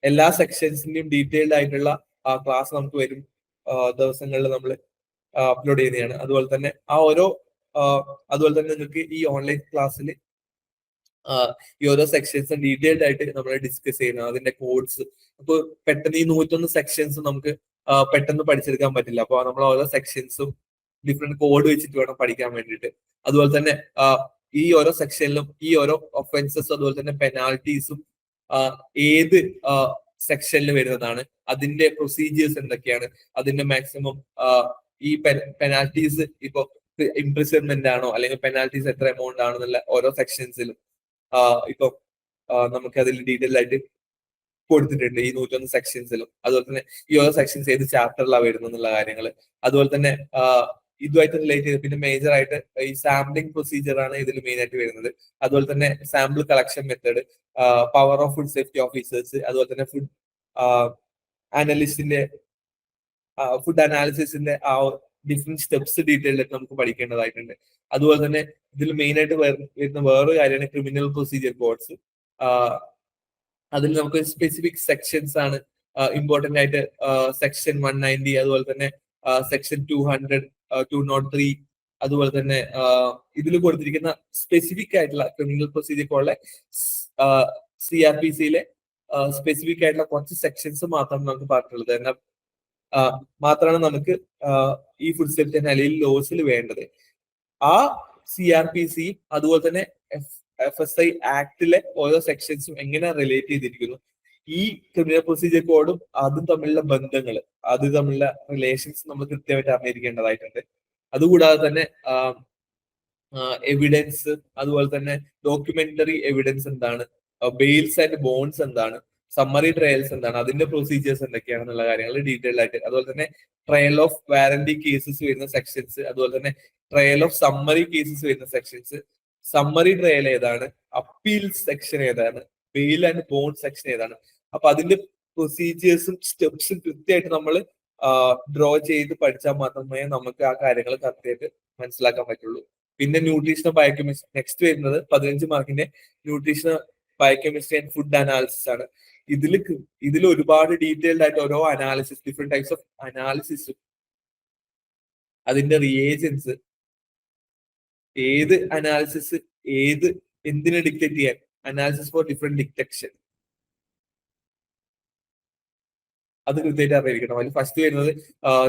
എല്ലാ സെക്ഷൻസിന്റെയും ഡീറ്റെയിൽഡ് ആയിട്ടുള്ള ക്ലാസ് നമുക്ക് വരും ദിവസങ്ങളിൽ നമ്മൾ അപ്ലോഡ് ചെയ്യുന്നതാണ്. അതുപോലെ തന്നെ അതുപോലെ തന്നെ നിങ്ങൾക്ക് ഈ ഓൺലൈൻ ക്ലാസ്സിൽ ഈ ഓരോ സെക്ഷൻസും ഡീറ്റെയിൽഡ് ആയിട്ട് നമ്മൾ ഡിസ്കസ് ചെയ്യുന്നത്, അതിന്റെ കോഡ്സ്. അപ്പൊ പെട്ടെന്ന് ഈ 101 സെക്ഷൻസ് നമുക്ക് പെട്ടെന്ന് പഠിച്ചെടുക്കാൻ പറ്റില്ല. അപ്പൊ നമ്മൾ ഓരോ സെക്ഷൻസും ഡിഫറെന്റ് കോഡ് വെച്ചിട്ട് വേണം പഠിക്കാൻ വേണ്ടിയിട്ട്. അതുപോലെ തന്നെ ഈ ഓരോ സെക്ഷനിലും ഈ ഓരോ ഒഫൻസസും അതുപോലെ തന്നെ പെനാൽറ്റീസും ഏത് സെക്ഷനിൽ വരുന്നതാണ്, അതിന്റെ പ്രൊസീജിയേഴ്സ് എന്തൊക്കെയാണ്, അതിന്റെ മാക്സിമം ഈ പെനാൽറ്റീസ് ഇപ്പൊ ഇംപ്രിസൺമെന്റ് ആണോ അല്ലെങ്കിൽ പെനാൽറ്റീസ് എത്ര എമൗണ്ട് ആണെന്നുള്ള ഓരോ സെക്ഷൻസിലും ഇപ്പൊ നമുക്ക് അതിൽ ഡീറ്റെയിൽ ആയിട്ട് കൊടുത്തിട്ടുണ്ട് ഈ 101 സെക്ഷൻസിലും. അതുപോലെ തന്നെ ഈ ഓരോ സെക്ഷൻസ് ഏത് ചാപ്റ്ററിലാണ് വരുന്നത് എന്നുള്ള കാര്യങ്ങൾ. അതുപോലെ തന്നെ ഇതുമായിട്ട് റിലേറ്റ് ചെയ്ത് പിന്നെ മേജർ ആയിട്ട് ഈ സാമ്പിളിംഗ് പ്രൊസീജിയർ ആണ് ഇതിൽ മെയിൻ ആയിട്ട് വരുന്നത്. അതുപോലെ തന്നെ sample collection method, power of food safety officers, അതുപോലെ തന്നെ ഫുഡ് അനലിസ്റ്റിന്റെ ഫുഡ് അനാലിസിസിന്റെ ആ ഡിഫറെന്റ് സ്റ്റെപ്സ് ഡീറ്റെയിൽഡ് ആയിട്ട് നമുക്ക് പഠിക്കേണ്ടതായിട്ടുണ്ട്. അതുപോലെ തന്നെ ഇതിൽ മെയിൻ ആയിട്ട് വരുന്ന വേറൊരു കാര്യമാണ് ക്രിമിനൽ പ്രൊസീജിയർ കോഡ്സ്. അതിൽ നമുക്ക് സ്പെസിഫിക് സെക്ഷൻസ് ആണ് ഇമ്പോർട്ടന്റ് ആയിട്ട്. സെക്ഷൻ 190, അതുപോലെ തന്നെ സെക്ഷൻ 200, 203, അതുപോലെ തന്നെ ഇതിൽ കൊടുത്തിരിക്കുന്ന സ്പെസിഫിക് ആയിട്ടുള്ള ക്രിമിനൽ പ്രൊസീജിയർ കോഡിലെ CRPCയിലെ സ്പെസിഫിക് ആയിട്ടുള്ള കുറച്ച് സെക്ഷൻസ് മാത്രമാണ് നമുക്ക് പറഞ്ഞിട്ടുള്ളത്. എന്നാൽ മാത്രമാണ് നമുക്ക് ഈ ഫുഡ് സേഫ്റ്റി ആൻഡ് അലൈൻ ലോസിൽ വേണ്ടത്. ആ CRPC അതുപോലെ തന്നെ FSI ആക്ടിലെ ഓരോ സെക്ഷൻസും എങ്ങനെ റിലേറ്റ് ചെയ്തിരിക്കുന്നു, ഈ ക്രിമിനൽ പ്രൊസീജിയർ കോഡും അതും തമ്മിലുള്ള ബന്ധങ്ങൾ, അത് തമ്മിലുള്ള റിലേഷൻസ് നമ്മൾ കൃത്യമായിട്ട് അറിഞ്ഞിരിക്കേണ്ടതായിട്ടുണ്ട്. അതുകൂടാതെ തന്നെ എവിഡൻസ്, അതുപോലെ തന്നെ ഡോക്യുമെന്ററി എവിഡൻസ് എന്താണ്, ബെയിൽസ് ആൻഡ് ബോൺസ് എന്താണ്, സമ്മറി ട്രയൽസ് എന്താണ്, അതിന്റെ പ്രൊസീജിയേഴ്സ് എന്തൊക്കെയാണെന്നുള്ള കാര്യങ്ങൾ ഡീറ്റെയിൽ ആയിട്ട്. അതുപോലെ തന്നെ ട്രയൽ ഓഫ് വാറന്റി കേസസ് വരുന്ന സെക്ഷൻസ്, അതുപോലെ തന്നെ ട്രയൽ ഓഫ് സമ്മറി കേസസ് വരുന്ന സെക്ഷൻസ്, സമ്മറി ട്രയൽ ഏതാണ്, അപ്പീൽ സെക്ഷൻ ഏതാണ്, ബെയിൽ ആൻഡ് ബോണ്ട് സെക്ഷൻ ഏതാണ്. അപ്പൊ അതിന്റെ പ്രൊസീജിയേഴ്സും സ്റ്റെപ്സും കൃത്യമായിട്ട് നമ്മൾ ഡ്രോ ചെയ്ത് പഠിച്ചാൽ മാത്രമേ നമുക്ക് ആ കാര്യങ്ങൾ കറക്റ്റായിട്ട് മനസ്സിലാക്കാൻ പറ്റുള്ളൂ. പിന്നെ ന്യൂട്രീഷണൽ ബയോകെമിസ്ട്രി നെക്സ്റ്റ് വരുന്നത് 15 മാർക്കിന്റെ nutritional biochemistry and food analysis ആണ്. ഇതിൽ ഒരുപാട് ഡീറ്റെയിൽഡ് ആയിട്ട് ഓരോ അനാലിസിസ്, ഡിഫറെന്റ് ടൈപ്സ് ഓഫ് അനാലിസിസും അതിന്റെ റിയേജൻസ്, ഏത് അനാലിസിസ് എന്തിനെ ഡിക്റ്റേറ്റ് ചെയ്യാൻ, അനാലിസിസ് ഫോർ ഡിഫറെന്റ് ഡിറ്റക്ഷൻ, അത് കൃത്യമായിട്ട് അറിഞ്ഞിരിക്കണം. അതിൽ ഫസ്റ്റ് വരുന്നത്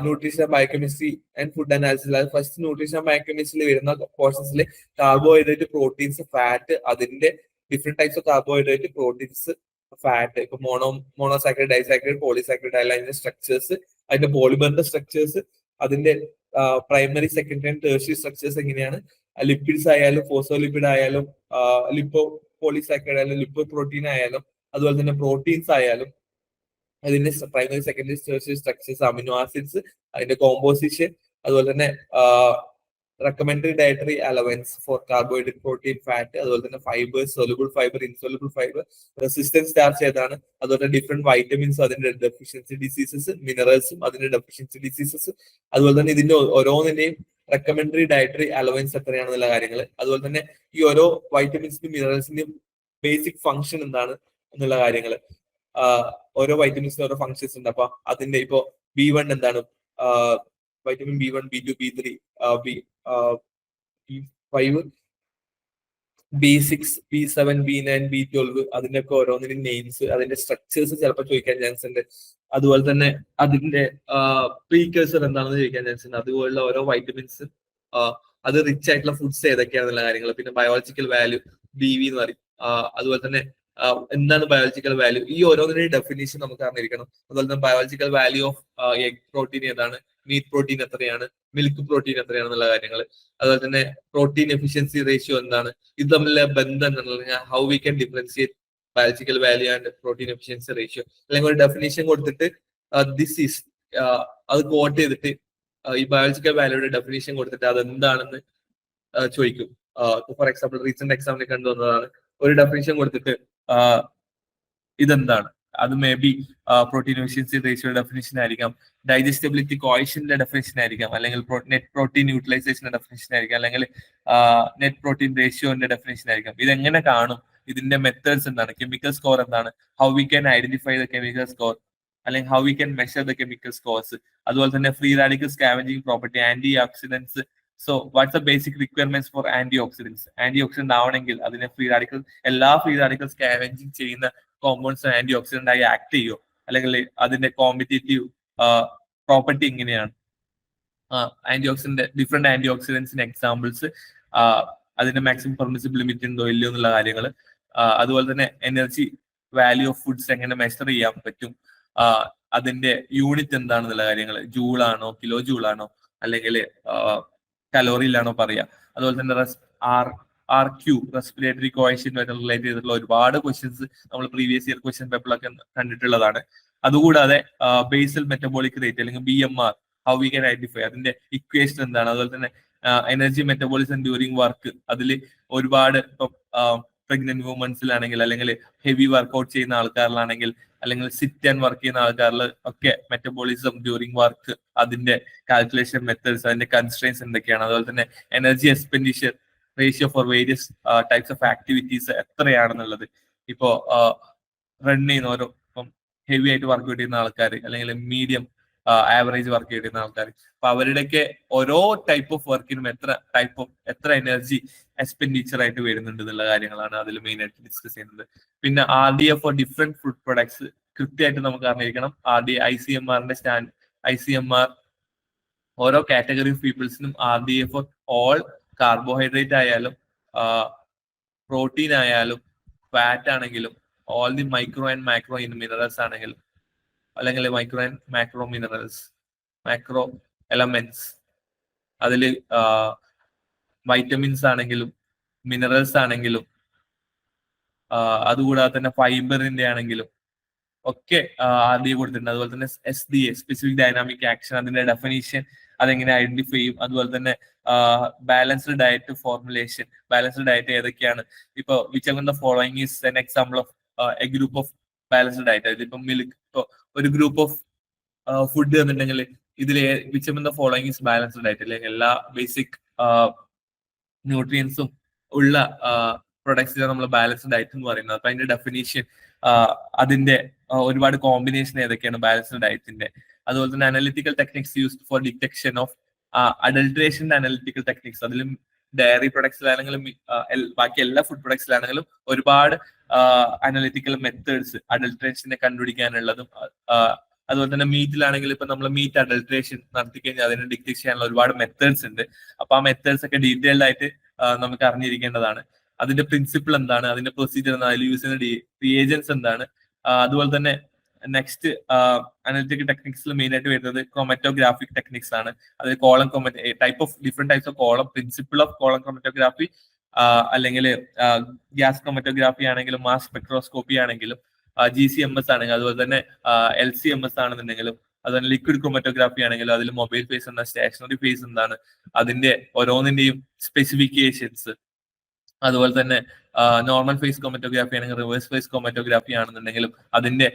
nutrition biochemistry and food analysis. അത് ഫസ്റ്റ് ന്യൂട്രീഷൻ ബയോകെമിസ്ട്രിയിൽ വരുന്ന പോർഷൻസിൽ കാർബോഹൈഡ്രേറ്റ്, പ്രോട്ടീൻസ്, ഫാറ്റ്, അതിന്റെ different types of carbohydrate, proteins, fat, ഇപ്പൊ മോണോസാക്കറൈഡ്, ഡൈസാക്കറൈഡ്, പോളിസാക്കറൈഡ്, അതിന്റെ സ്ട്രക്ചേഴ്സ്, അതിന്റെ പോളിമറിന്റെ സ്ട്രക്ചേഴ്സ്, അതിന്റെ primary, secondary and tertiary structures എങ്ങനെയാണ്, ലിപ്പിഡ്സ് ആയാലും ഫോസ്ഫോലിപ്പിഡ് ആയാലും ലിപ്പോ പോളിസാക്കറൈഡ് ആയാലും ലിപ്പോ പ്രോട്ടീൻ ആയാലും അതുപോലെ തന്നെ പ്രോട്ടീൻസ് ആയാലും അതിന്റെ primary, secondary, tertiary structures, amino acids, അതിന്റെ കോമ്പോസിഷൻ, അതുപോലെ തന്നെ recommended dietary allowance four carbohydrate, protein, fat, അതുപോലെ തന്നെ fibres, soluble fibre, insoluble fibre, resistance starch ഏതാണ്, അതുപോലെ ഡിഫറെന്റ് വൈറ്റമിൻസും അതിന്റെ ഡെഫിഷ്യൻസി ഡിസീസസ്, മിനറൽസും അതിന്റെ ഡെഫിഷ്യൻസി ഡിസീസസ്, അതുപോലെ തന്നെ ഇതിന്റെ ഓരോന്നിന്റെയും റെക്കമെൻഡറി ഡയറ്ററി അലവൻസ് എത്രയാണെന്നുള്ള കാര്യങ്ങൾ, അതുപോലെ തന്നെ ഈ ഓരോ വൈറ്റമിൻസിന്റെയും മിനറൽസിന്റെയും ബേസിക് ഫംഗ്ഷൻ എന്താണ് എന്നുള്ള കാര്യങ്ങൾ. ഓരോ വൈറ്റമിൻസിന് ഓരോ ഫംഗ്ഷൻസ് ഉണ്ട്. അപ്പൊ അതിന്റെ ഇപ്പോ B1 എന്താണ്, vitamin B1, B2, B3, B5, B6, B7, B9, B12, അതിന്റെയൊക്കെ ഓരോന്നിനും നെയിംസ്, അതിന്റെ സ്ട്രക്ചേഴ്സ് ചിലപ്പോൾ ചോദിക്കാൻ ചാൻസ് ഉണ്ട്. അതുപോലെ തന്നെ അതിന്റെ പ്രീകേഴ്സർ എന്താണെന്ന് ചോദിക്കാൻ ചാൻസ് ഉണ്ട്. അതുപോലുള്ള ഓരോ വൈറ്റമിൻസ്, അത് റിച്ച് ആയിട്ടുള്ള ഫുഡ്സ് ഏതൊക്കെയാണെന്നുള്ള കാര്യങ്ങൾ, പിന്നെ ബയോളജിക്കൽ വാല്യൂ BV എന്ന് പറയും. അതുപോലെ തന്നെ എന്താണ് ബയോളജിക്കൽ വാല്യൂ, ഈ ഓരോന്നിന്റെയും ഡെഫിനേഷൻ നമുക്ക് അറിഞ്ഞിരിക്കണം. അതുപോലെ തന്നെ biological value of egg protein ഏതാണ്, മീറ്റ് പ്രോട്ടീൻ എത്രയാണ്, മിൽക്ക് പ്രോട്ടീൻ എത്രയാണെന്നുള്ള കാര്യങ്ങൾ, അതുപോലെ തന്നെ പ്രോട്ടീൻ എഫിഷ്യൻസി റേഷ്യോ എന്താണ്, ഇത് തമ്മിലുള്ള ബന്ധം എന്താണെന്ന് പറഞ്ഞാൽ how we can differentiate biological value and protein efficiency ratio, അല്ലെങ്കിൽ ഒരു ഡെഫിനേഷൻ കൊടുത്തിട്ട് ദിസ് ഈസ് അത് കോട്ട് ചെയ്തിട്ട് ഈ ബയോളജിക്കൽ വാല്യൂയുടെ ഡെഫിനേഷൻ കൊടുത്തിട്ട് അതെന്താണെന്ന് ചോദിക്കും. ഫോർ എക്സാമ്പിൾ റീസെന്റ് എക്സാമിനെ കണ്ടുവന്നതാണ്, ഒരു ഡെഫിനേഷൻ കൊടുത്തിട്ട് ഇതെന്താണ്, അത് may be protein efficiency ratio definition ആയിരിക്കാം, ഡൈജസ്റ്റബിലിറ്റി കോയിഷന്റെ ഡെഫിനേഷൻ ആയിരിക്കാം, അല്ലെങ്കിൽ നെറ്റ് പ്രോട്ടീൻ യൂട്ടിലൈസേഷന്റെ ഡെഫിനേഷൻ ആയിരിക്കാം, അല്ലെങ്കിൽ നെറ്റ് പ്രോട്ടീൻ റേഷ്യോന്റെ ഡെഫിനേഷൻ ആയിരിക്കാം. ഇതെങ്ങനെ കാണും, ഇതിന്റെ മെത്തേഡ്സ് എന്താണ്, കെമിക്കൽ സ്കോർ എന്താണ്, how we can identify the chemical score, അല്ലെങ്കിൽ how we can measure the chemical scores, അതുപോലെ തന്നെ free radical scavenging property, anti oxidants. So what's the basic requirements for anti oxidants, anti oxidant ആവണമെങ്കിൽ അതിനെ എല്ലാ free radical scavenging ചെയ്യുന്ന compounds anti oxidant ആയി act ചെയ്യോ, അല്ലെങ്കിൽ അതിന്റെ കോമ്പറ്റേറ്റീവ് പ്രോപ്പർട്ടി എങ്ങനെയാണ്, ആന്റി ഓക്സിഡന്റ് ഡിഫറെന്റ് ആന്റി ഓക്സിഡൻസിന്റെ എക്സാമ്പിൾസ്, അതിന്റെ മാക്സിമം പെർമിസിബിൾ ലിമിറ്റ് ഉണ്ടോ ഇല്ലയോ എന്നുള്ള കാര്യങ്ങൾ, അതുപോലെ തന്നെ എനർജി വാല്യൂ ഓഫ് ഫുഡ്സ് എങ്ങനെ മെഷർ ചെയ്യാൻ പറ്റും, അതിന്റെ യൂണിറ്റ് എന്താണെന്നുള്ള കാര്യങ്ങൾ, ജൂളാണോ കിലോ ജൂളാണോ അല്ലെങ്കിൽ കലോറിയിലാണോ പറയാ. അതുപോലെ തന്നെ RQ റെസ്പിറേറ്ററി കോഷ്യന്റ് റിലേറ്റ് ചെയ്തിട്ടുള്ള ഒരുപാട് ക്വസ്റ്റ്യൻസ് നമ്മൾ പ്രീവിയസ് ഇയർ ക്വസ്റ്റ്യൻ പേപ്പറിലൊക്കെ കണ്ടിട്ടുള്ളതാണ്. അതുകൂടാതെ ബേസൽ മെറ്റബോളിക് റേറ്റ് അല്ലെങ്കിൽ BMR, how we can identify, അതിന്റെ ഇക്വേഷൻ എന്താണ്, അതുപോലെ തന്നെ എനർജി മെറ്റബോളിസം ഡ്യൂറിങ് വർക്ക്, അതിൽ ഒരുപാട് ഇപ്പം പ്രഗ്നന്റ് വുമൻസിലാണെങ്കിൽ അല്ലെങ്കിൽ ഹെവി വർക്ക്ഔട്ട് ചെയ്യുന്ന ആൾക്കാരിലാണെങ്കിൽ അല്ലെങ്കിൽ സിറ്റ് ആൻഡ് വർക്ക് ചെയ്യുന്ന ആൾക്കാരിൽ ഒക്കെ മെറ്റബോളിസം ഡ്യൂറിങ് വർക്ക്, അതിന്റെ കാൽക്കുലേഷൻ മെത്തേഡ്സ്, അതിന്റെ കൺസ്ട്രെയിൻസ് എന്തൊക്കെയാണ്, അതുപോലെ തന്നെ energy expenditure ratio for various types of activities എത്രയാണെന്നുള്ളത്. ഇപ്പോ റൺ ചെയ്യുന്ന ഓരോ ഇപ്പം ഹെവി ആയിട്ട് വർക്ക്ഔട്ട് ചെയ്യുന്ന ആൾക്കാർ അല്ലെങ്കിൽ മീഡിയം ആവറേജ് വർക്ക് ചെയ്യുന്ന ആൾക്കാർ, അപ്പൊ അവരുടെയൊക്കെ ഓരോ ടൈപ്പ് ഓഫ് വർക്കിനും എത്ര എനർജി എക്സ്പെൻഡിച്ചർ ആയിട്ട് വരുന്നുണ്ട് എന്നുള്ള കാര്യങ്ങളാണ് അതിൽ മെയിൻ ആയിട്ട് ഡിസ്കസ് ചെയ്യുന്നത്. പിന്നെ RDA for different food products കൃത്യമായിട്ട് നമുക്ക് അറിഞ്ഞിരിക്കണം. RDA ICMRന്റെ ICMR ഓരോ കാറ്റഗറി ഓഫ് പീപ്പിൾസിനും RDA ഫോർ ഓൾ കാർബോഹൈഡ്രേറ്റ് ആയാലും പ്രോട്ടീൻ ആയാലും ഫാറ്റ് ആണെങ്കിലും all the micro and macro minerals ആണെങ്കിലും അല്ലെങ്കിൽ micro and macro minerals, macro elements, അതിൽ വൈറ്റമിൻസ് ആണെങ്കിലും മിനറൽസ് ആണെങ്കിലും അതുകൂടാതെ തന്നെ ഫൈബറിന്റെ ആണെങ്കിലും ഒക്കെ RDA കൊടുത്തിട്ടുണ്ട്. അതുപോലെ തന്നെ SDA സ്പെസിഫിക് ഡൈനാമിക് ആക്ഷൻ, അതിന്റെ ഡെഫിനീഷൻ അതെങ്ങനെ ഐഡന്റിഫൈ ചെയ്യും. അതുപോലെ തന്നെ balanced diet formulation, balanced diet ഏതൊക്കെയാണ്, ഇപ്പൊ which among the following is an example of A group of balanced diet. അതിലിപ്പോ മിൽക്ക്, ഇപ്പൊ ഒരു ഗ്രൂപ്പ് ഓഫ് ഫുഡ് എന്നുണ്ടെങ്കിൽ ഇതിൽ which among the following is balanced diet, അല്ലെങ്കിൽ എല്ലാ ബേസിക് ന്യൂട്രിയൻസും ഉള്ള പ്രൊഡക്ട്സിനെ നമ്മൾ ബാലൻസ്ഡ് ഡയറ്റ് എന്ന് പറയുന്നത്. അപ്പൊ അതിന്റെ ഡെഫിനീഷൻ, അതിന്റെ ഒരുപാട് കോമ്പിനേഷൻ ഏതൊക്കെയാണ് ബാലൻസ്ഡ് ഡയറ്റിന്റെ. അതുപോലെ തന്നെ analytical techniques used for detection of അഡൾട്രേഷന്റെ അനലിറ്റിക്കൽ ടെക്നിക്സ്, അതിലും ഡയറി പ്രൊഡക്ട്സിലാണെങ്കിലും ബാക്കി എല്ലാ ഫുഡ് പ്രൊഡക്ട്സിലാണെങ്കിലും ഒരുപാട് അനലിറ്റിക്കൽ മെത്തേഡ്സ് അഡൾട്രേഷനെ കണ്ടുപിടിക്കാനുള്ളതും, അതുപോലെ തന്നെ മീറ്റിലാണെങ്കിൽ ഇപ്പൊ നമ്മൾ മീറ്റ് അഡൾട്രേഷൻ നടത്തി കഴിഞ്ഞാൽ അതിനെ ഡിറ്റക്ട് ചെയ്യാനുള്ള ഒരുപാട് മെത്തേഡ്സ് ഉണ്ട്. അപ്പൊ ആ മെത്തേഡ്സ് ഒക്കെ ഡീറ്റെയിൽഡ് ആയിട്ട് നമുക്ക് അറിഞ്ഞിരിക്കേണ്ടതാണ്. അതിന്റെ പ്രിൻസിപ്പിൾ എന്താണ്, അതിന്റെ പ്രൊസീജിയർ എന്താണ്, അതിൽ യൂസ് ചെയ്യുന്ന റിയേജൻസ് എന്താണ്. അതുപോലെ തന്നെ നെക്സ്റ്റ് അനലിറ്റിക്കൽ ടെക്നിക്സിൽ മെയിൻ ആയിട്ട് വരുന്നത് ക്രോമറ്റോഗ്രാഫിക് ടെക്നിക്സ് ആണ്. അത് column different types of column, principle of column chromatography, അല്ലെങ്കിൽ ഗ്യാസ് ക്രോമറ്റോഗ്രാഫി ആണെങ്കിലും മാസ് സ്പെക്ട്രോസ്കോപ്പി ആണെങ്കിലും GCMS ആണെങ്കിൽ, അതുപോലെ തന്നെ LCMS ആണെന്നുണ്ടെങ്കിലും, അതുപോലെ ലിക്വിഡ് ക്രോമറ്റോഗ്രാഫി ആണെങ്കിലും അതിൽ മൊബൈൽ ഫേസ് എന്താ, സ്റ്റേഷനറി ഫേസ് എന്താണ്, അതിന്റെ ഓരോന്നിന്റെയും സ്പെസിഫിക്കേഷൻസ്, അതുപോലെ തന്നെ നോർമൽ ഫേസ് ക്രോമറ്റോഗ്രാഫി ആണെങ്കിൽ റിവേഴ്സ് ഫേസ് ക്രോമറ്റോഗ്രാഫി ആണെന്നുണ്ടെങ്കിലും അതിന്റെ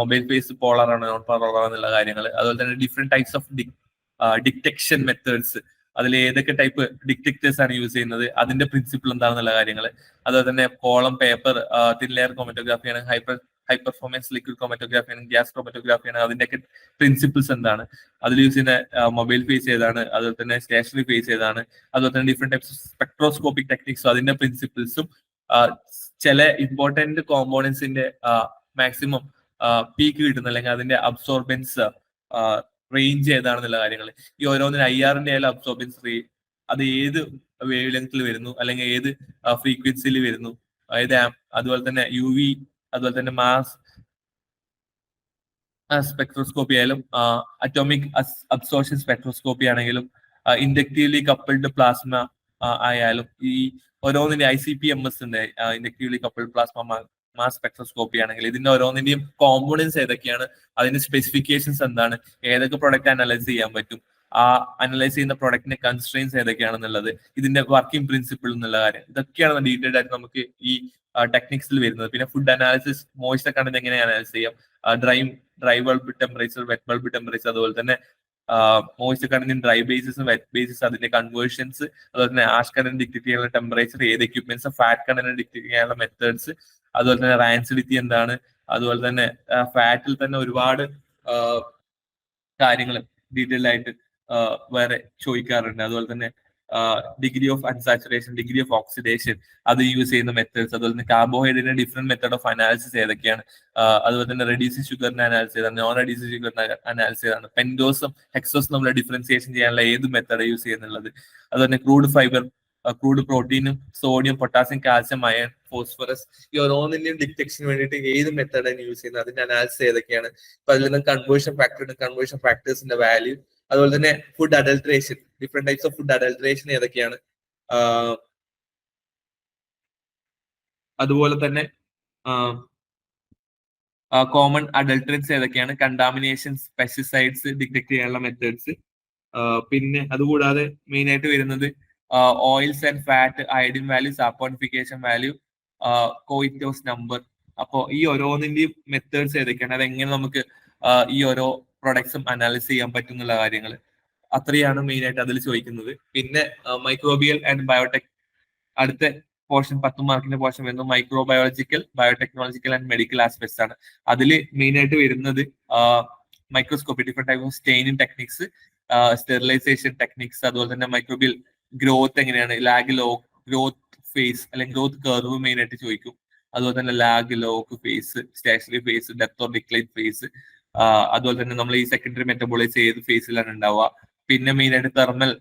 മൊബൈൽ ഫേസ് പോളർ ആണോ നോൺ പോളർ ആണോ എന്നുള്ള കാര്യങ്ങൾ, അതുപോലെ തന്നെ different types of detection methods, അതിൽ ഏതൊക്കെ ടൈപ്പ് ഡിറ്റക്ടേഴ്സ് ആണ് യൂസ് ചെയ്യുന്നത്, അതിന്റെ പ്രിൻസിപ്പിൾ എന്താണെന്നുള്ള കാര്യങ്ങൾ, അതുപോലെ തന്നെ column paper thin layer chromatography ആണ്, ഹൈ പെർഫോമൻസ് ലിക്വിഡ് ക്രോമറ്റോഗ്രാഫി ആണ്, ഗ്യാസ് ക്രോമറ്റോഗ്രാഫി ആണ്, അതിന്റെയൊക്കെ പ്രിൻസിപ്പിൾസ് എന്താണ്, അതിൽ യൂസ് ചെയ്യുന്ന മൊബൈൽ ഫേസ് ഏതാണ്, അതുപോലെ തന്നെ സ്റ്റേഷനറി ഫേസ് ഏതാണ്, അതുപോലെ തന്നെ ഡിഫറെന്റ് ടൈപ്സ് സ്പെക്ട്രോസ്കോപ്പിക് ടെക്നിക്സും അതിന്റെ പ്രിൻസിപ്പിൾസും, ചില ഇമ്പോർട്ടന്റ് കോമ്പോണൻസിന്റെ മാക്സിമം പീക്ക് കിട്ടുന്ന അല്ലെങ്കിൽ അതിന്റെ അബ്സോർബൻസ് റേഞ്ച് ഏതാണെന്നുള്ള കാര്യങ്ങൾ, ഈ ഓരോന്നിനും IRന്റെ ആയാലും അബ്സോർബൻസ് അത് ഏത് വേവ് ലെങ്ത്തിൽ വരുന്നു അല്ലെങ്കിൽ ഏത് ഫ്രീക്വൻസിയിൽ വരുന്നു, അതുപോലെ തന്നെ UV, അതുപോലെ തന്നെ മാസ് സ്പെക്ട്രോസ്കോപ്പി ആയാലും അറ്റോമിക് അബ്സോർഷൻ സ്പെക്ട്രോസ്കോപ്പി ആണെങ്കിലും ഇൻഡക്റ്റീവ്ലി കപ്പിൾഡ് പ്ലാസ്മ ആയാലും ഈ ഓരോന്നിന്റെ ICP-MS ഉണ്ട്, ഇൻഡക്റ്റീവ്ലി കപ്പിൾഡ് പ്ലാസ്മ മാസ് സ്പെക്ട്രോസ്കോപ്പി ആണെങ്കിൽ ഇതിന്റെ ഓരോന്നിന്റെയും കോമ്പോണൻസ് ഏതൊക്കെയാണ്, അതിന്റെ സ്പെസിഫിക്കേഷൻസ് എന്താണ്, ഏതൊക്കെ പ്രൊഡക്റ്റ് അനലൈസ് ചെയ്യാൻ പറ്റും, ആ അനലൈസ് ചെയ്യുന്ന പ്രൊഡക്റ്റിന്റെ കൺസ്ട്രെയിൻസ് ഏതൊക്കെയാണെന്നുള്ളത്, ഇതിന്റെ വർക്കിംഗ് പ്രിൻസിപ്പിൾ എന്നുള്ള കാര്യം, ഇതൊക്കെയാണ് ഡീറ്റെയിൽഡ് ആയിട്ട് നമുക്ക് ഈ ടെക്നിക്സിൽ വരുന്നത്. പിന്നെ ഫുഡ് അനാലിസിസ്, മോയ്സ്ചർ കണ്ടന്റ് എങ്ങനെ അനലൈസ് ചെയ്യാം, dry bulb temperature, wet bulb temperature, അതുപോലെ തന്നെ മോയ്സ്ചർ കണ്ടന്റ് ഡ്രൈ ബേസിസും വെറ്റ് ബേസിസ്, അതിന്റെ കൺവേർഷൻസ്, അതുപോലെ തന്നെ ആഷ് കണ്ടന്റ് ഡിറ്റക്ട് ചെയ്യാനുള്ള ടെമ്പറേച്ചർ, ഏത് എക്യുപ്മെന്റ്സ്, ഫാറ്റ് കണ്ടന്റ് ഡിറ്റക്ട് ചെയ്യാനുള്ള മെത്തേഡ്സ്, അതുപോലെ തന്നെ റാൻസിഡിറ്റി എന്താണ്, അതുപോലെ തന്നെ ഫാറ്റിൽ തന്നെ ഒരുപാട് കാര്യങ്ങൾ ഡീറ്റെയിൽഡ് ആയിട്ട് വേറെ ചോദിക്കാറുണ്ട്. അതുപോലെ തന്നെ degree of unsaturation, degree of oxidation, അത് യൂസ് ചെയ്യുന്ന മെത്തേഡ്സ്, അതുപോലെ തന്നെ കാർബോഹൈഡ്രേറ്റിന്റെ ഡിഫറെന്റ് മെത്തേഡ് ഓഫ് അനാലിസിസ് ഏതൊക്കെയാണ്, അതുപോലെ തന്നെ റെഡ്യൂസിങ് ഷുഗറിന്റെ അനാലിസിസ് ചെയ്താണ്, നോൺ റെഡ്യൂസിങ് ഷുഗറിന്റെ അനാലിസിസ് ചെയ്താണ്, പെൻഡോസും ഹെക്സോസും നമ്മൾ ഡിഫറൻസിയേഷൻ ചെയ്യാനുള്ള ഏത് മെത്തേഡ് യൂസ് ചെയ്യുന്നുള്ളത്, അതുപോലെ തന്നെ ക്രൂഡ് ഫൈബർ, ക്രൂഡ് പ്രോട്ടീനും sodium, potassium, calcium, iron, phosphorus, ഈ ഓരോന്നിന്റെയും ഡിറ്റക്ഷന് വേണ്ടിയിട്ട് ഏത് മെത്തേഡാണ് യൂസ് ചെയ്യുന്നത്, അതിന്റെ അനാലിസിസ് ഏതൊക്കെയാണ്. അപ്പൊ അതിൽ നിന്ന് കൺവേർഷൻ ഫാക്ടർ, കൺവേർഷൻ ഫാക്ടേഴ്സിന്റെ വാല്യൂ, അതുപോലെ തന്നെ food adulteration, different types of food adulteration ഏതൊക്കെയാണ്, അതുപോലെ തന്നെ കോമൺ അഡൾട്രൻസ് ഏതൊക്കെയാണ്, കണ്ടാമിനേഷൻസ്, പെസ്റ്റിസൈഡ്സ് ഡിറ്റക്ട് ചെയ്യാനുള്ള മെത്തേഡ്സ്, പിന്നെ അതുകൂടാതെ മെയിൻ ആയിട്ട് വരുന്നത് oils and fat, iodine value, saponification value, കോയിറ്റോസ് നമ്പർ. അപ്പോൾ ഈ ഓരോന്നിന്റെയും മെത്തേഡ്സ് ഏതൊക്കെയാണ്, അതെങ്ങനെ നമുക്ക് ഈ ഓരോ പ്രൊഡക്ട്സും അനാലിസ് ചെയ്യാൻ പറ്റും എന്നുള്ള കാര്യങ്ങൾ, അത്രയാണ് മെയിൻ ആയിട്ട് അതിൽ ചോദിക്കുന്നത്. പിന്നെ മൈക്രോബിയൽ ആൻഡ് ബയോടെക്, അടുത്ത പോർഷൻ 10 മാർക്കിന്റെ പോർഷൻ വരുന്നത് microbiological, biotechnological and medical aspects ആണ്. അതിൽ മെയിൻ ആയിട്ട് വരുന്നത് microscopy, different type of staining techniques, sterilization techniques, അതുപോലെ തന്നെ മൈക്രോബിയൽ ഗ്രോത്ത് എങ്ങനെയാണ്, ലാഗ് ലോഗ് ഗ്രോത്ത് ഫേസ് അല്ലെങ്കിൽ ഗ്രോത്ത് കർവ് മെയിൻ ആയിട്ട് ചോദിക്കും. അതുപോലെ തന്നെ lag log phase, stationary phase, death or decline phase, അതുപോലെ തന്നെ നമ്മൾ ഈ സെക്കൻഡറി മെറ്റബോളൈസ് ഏത് ഫേസിലാണ് ഉണ്ടാവുക. പിന്നെ മെയിൻ ആയിട്ട് തെർമൽ,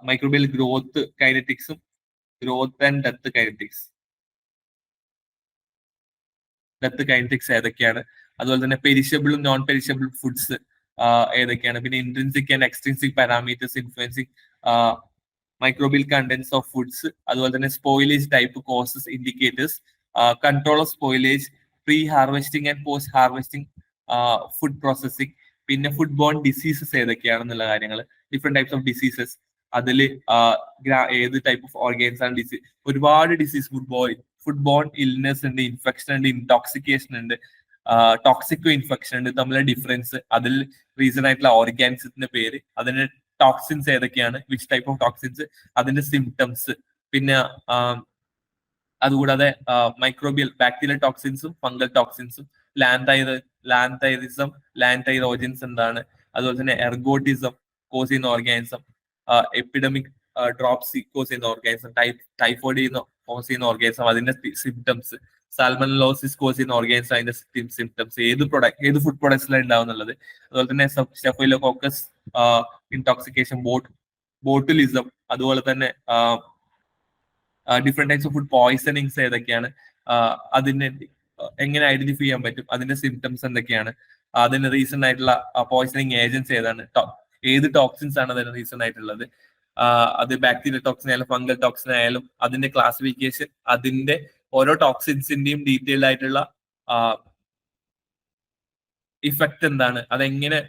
മൈക്രോബിയൽ ഗ്രോത്ത് കൈനറ്റിക്സും growth and death kinetics, death kinetics ഏതൊക്കെയാണ്, അതുപോലെ തന്നെ പെരിഷബിളും നോൺ പെരിഷബിൾ ഫുഡ്സ് ഏതൊക്കെയാണ്, പിന്നെ intrinsic and extrinsic parameters influencing microbial contents of foods, അതുപോലെ തന്നെ spoilage type causes indicators, control of spoilage, pre harvesting and post harvesting food processing, പിന്നെ food borne diseases ഏതൊക്കെയാണെന്നുള്ള കാര്യങ്ങൾ, ഡിഫറെന്റ് ടൈപ്സ് ഓഫ് ഡിസീസസ്, അതിൽ ഏത് type of organs ആണ് disease, ഒരുപാട് disease, food borne illness ഉണ്ട്, ഇൻഫെക്ഷൻ ഉണ്ട്, ഇൻടോക്സിക്കേഷൻ ഉണ്ട്, ടോക്സിക്കോ ഇൻഫെക്ഷൻ ഉണ്ട്, തമ്മിലുള്ള ഡിഫറൻസ്, അതിൽ റീസൺ ആയിട്ടുള്ള ഓർഗാനിസത്തിന്റെ പേര്, അതിന്റെ ടോക്സിൻസ് ഏതൊക്കെയാണ്, വിച്ച് ടൈപ്പ് ഓഫ് ടോക്സിൻസ്, അതിന്റെ സിംറ്റംസ്, പിന്നെ അതുകൂടാതെ മൈക്രോബിയൽ ബാക്ടീരിയൽ ടോക്സിൻസും ഫംഗൽ ടോക്സിൻസും, ലാൻതൈറിസം, ലാൻതൈറോജൻസ് എന്താണ്, അതുപോലെ തന്നെ എർഗോട്ടിസം കോസ് ചെയ്യുന്ന ഓർഗാനിസം, എപ്പിഡമിക് ഡ്രോപ്സി കോസ് ചെയ്യുന്ന ഓർഗാനിസം, ടൈഫോയിഡ് കോസ് ചെയ്യുന്ന ഓർഗാനിസം, അതിന്റെ സിംറ്റംസ്, സാൽമണലോസിസ് കോസ് ചെയ്യുന്ന ഓർഗാനിസം, അതിന്റെ സിംറ്റംസ്, ഏത് ഫുഡ് പ്രൊഡക്ട്സിലാണ് ഉണ്ടാവുന്നുള്ളത്, അതുപോലെ തന്നെ സ്റ്റെഫൈലോകോക്കസ് ഇൻടോക്സിക്കേഷൻ, ബോട്ടുലിസം, അതുപോലെ തന്നെ ഡിഫറെന്റ് ടൈപ്സ് ഓഫ് ഫുഡ് പോയിസണിങ്സ് ഏതൊക്കെയാണ്, അതിനെ എങ്ങനെ ഐഡന്റിഫൈ ചെയ്യാൻ പറ്റും, അതിന്റെ സിംറ്റംസ് എന്തൊക്കെയാണ്, അതിന് റീസൺ ആയിട്ടുള്ള പോയിസണിങ് ഏജൻസ് ഏതാണ്, ഏത് ടോക്സിൻസ് ആണ് അതിന് റീസൺ ആയിട്ടുള്ളത്, അത് ബാക്ടീരിയൽ ടോക്സിൻ ആയാലും ഫംഗൽ ടോക്സിൻ ആയാലും അതിന്റെ ക്ലാസിഫിക്കേഷൻ, അതിന്റെ ഓരോ ടോക്സിൻസിന്റെയും ഡീറ്റെയിൽഡ് ആയിട്ടുള്ള ഇഫക്റ്റ് എന്താണ്, അതെങ്ങനെ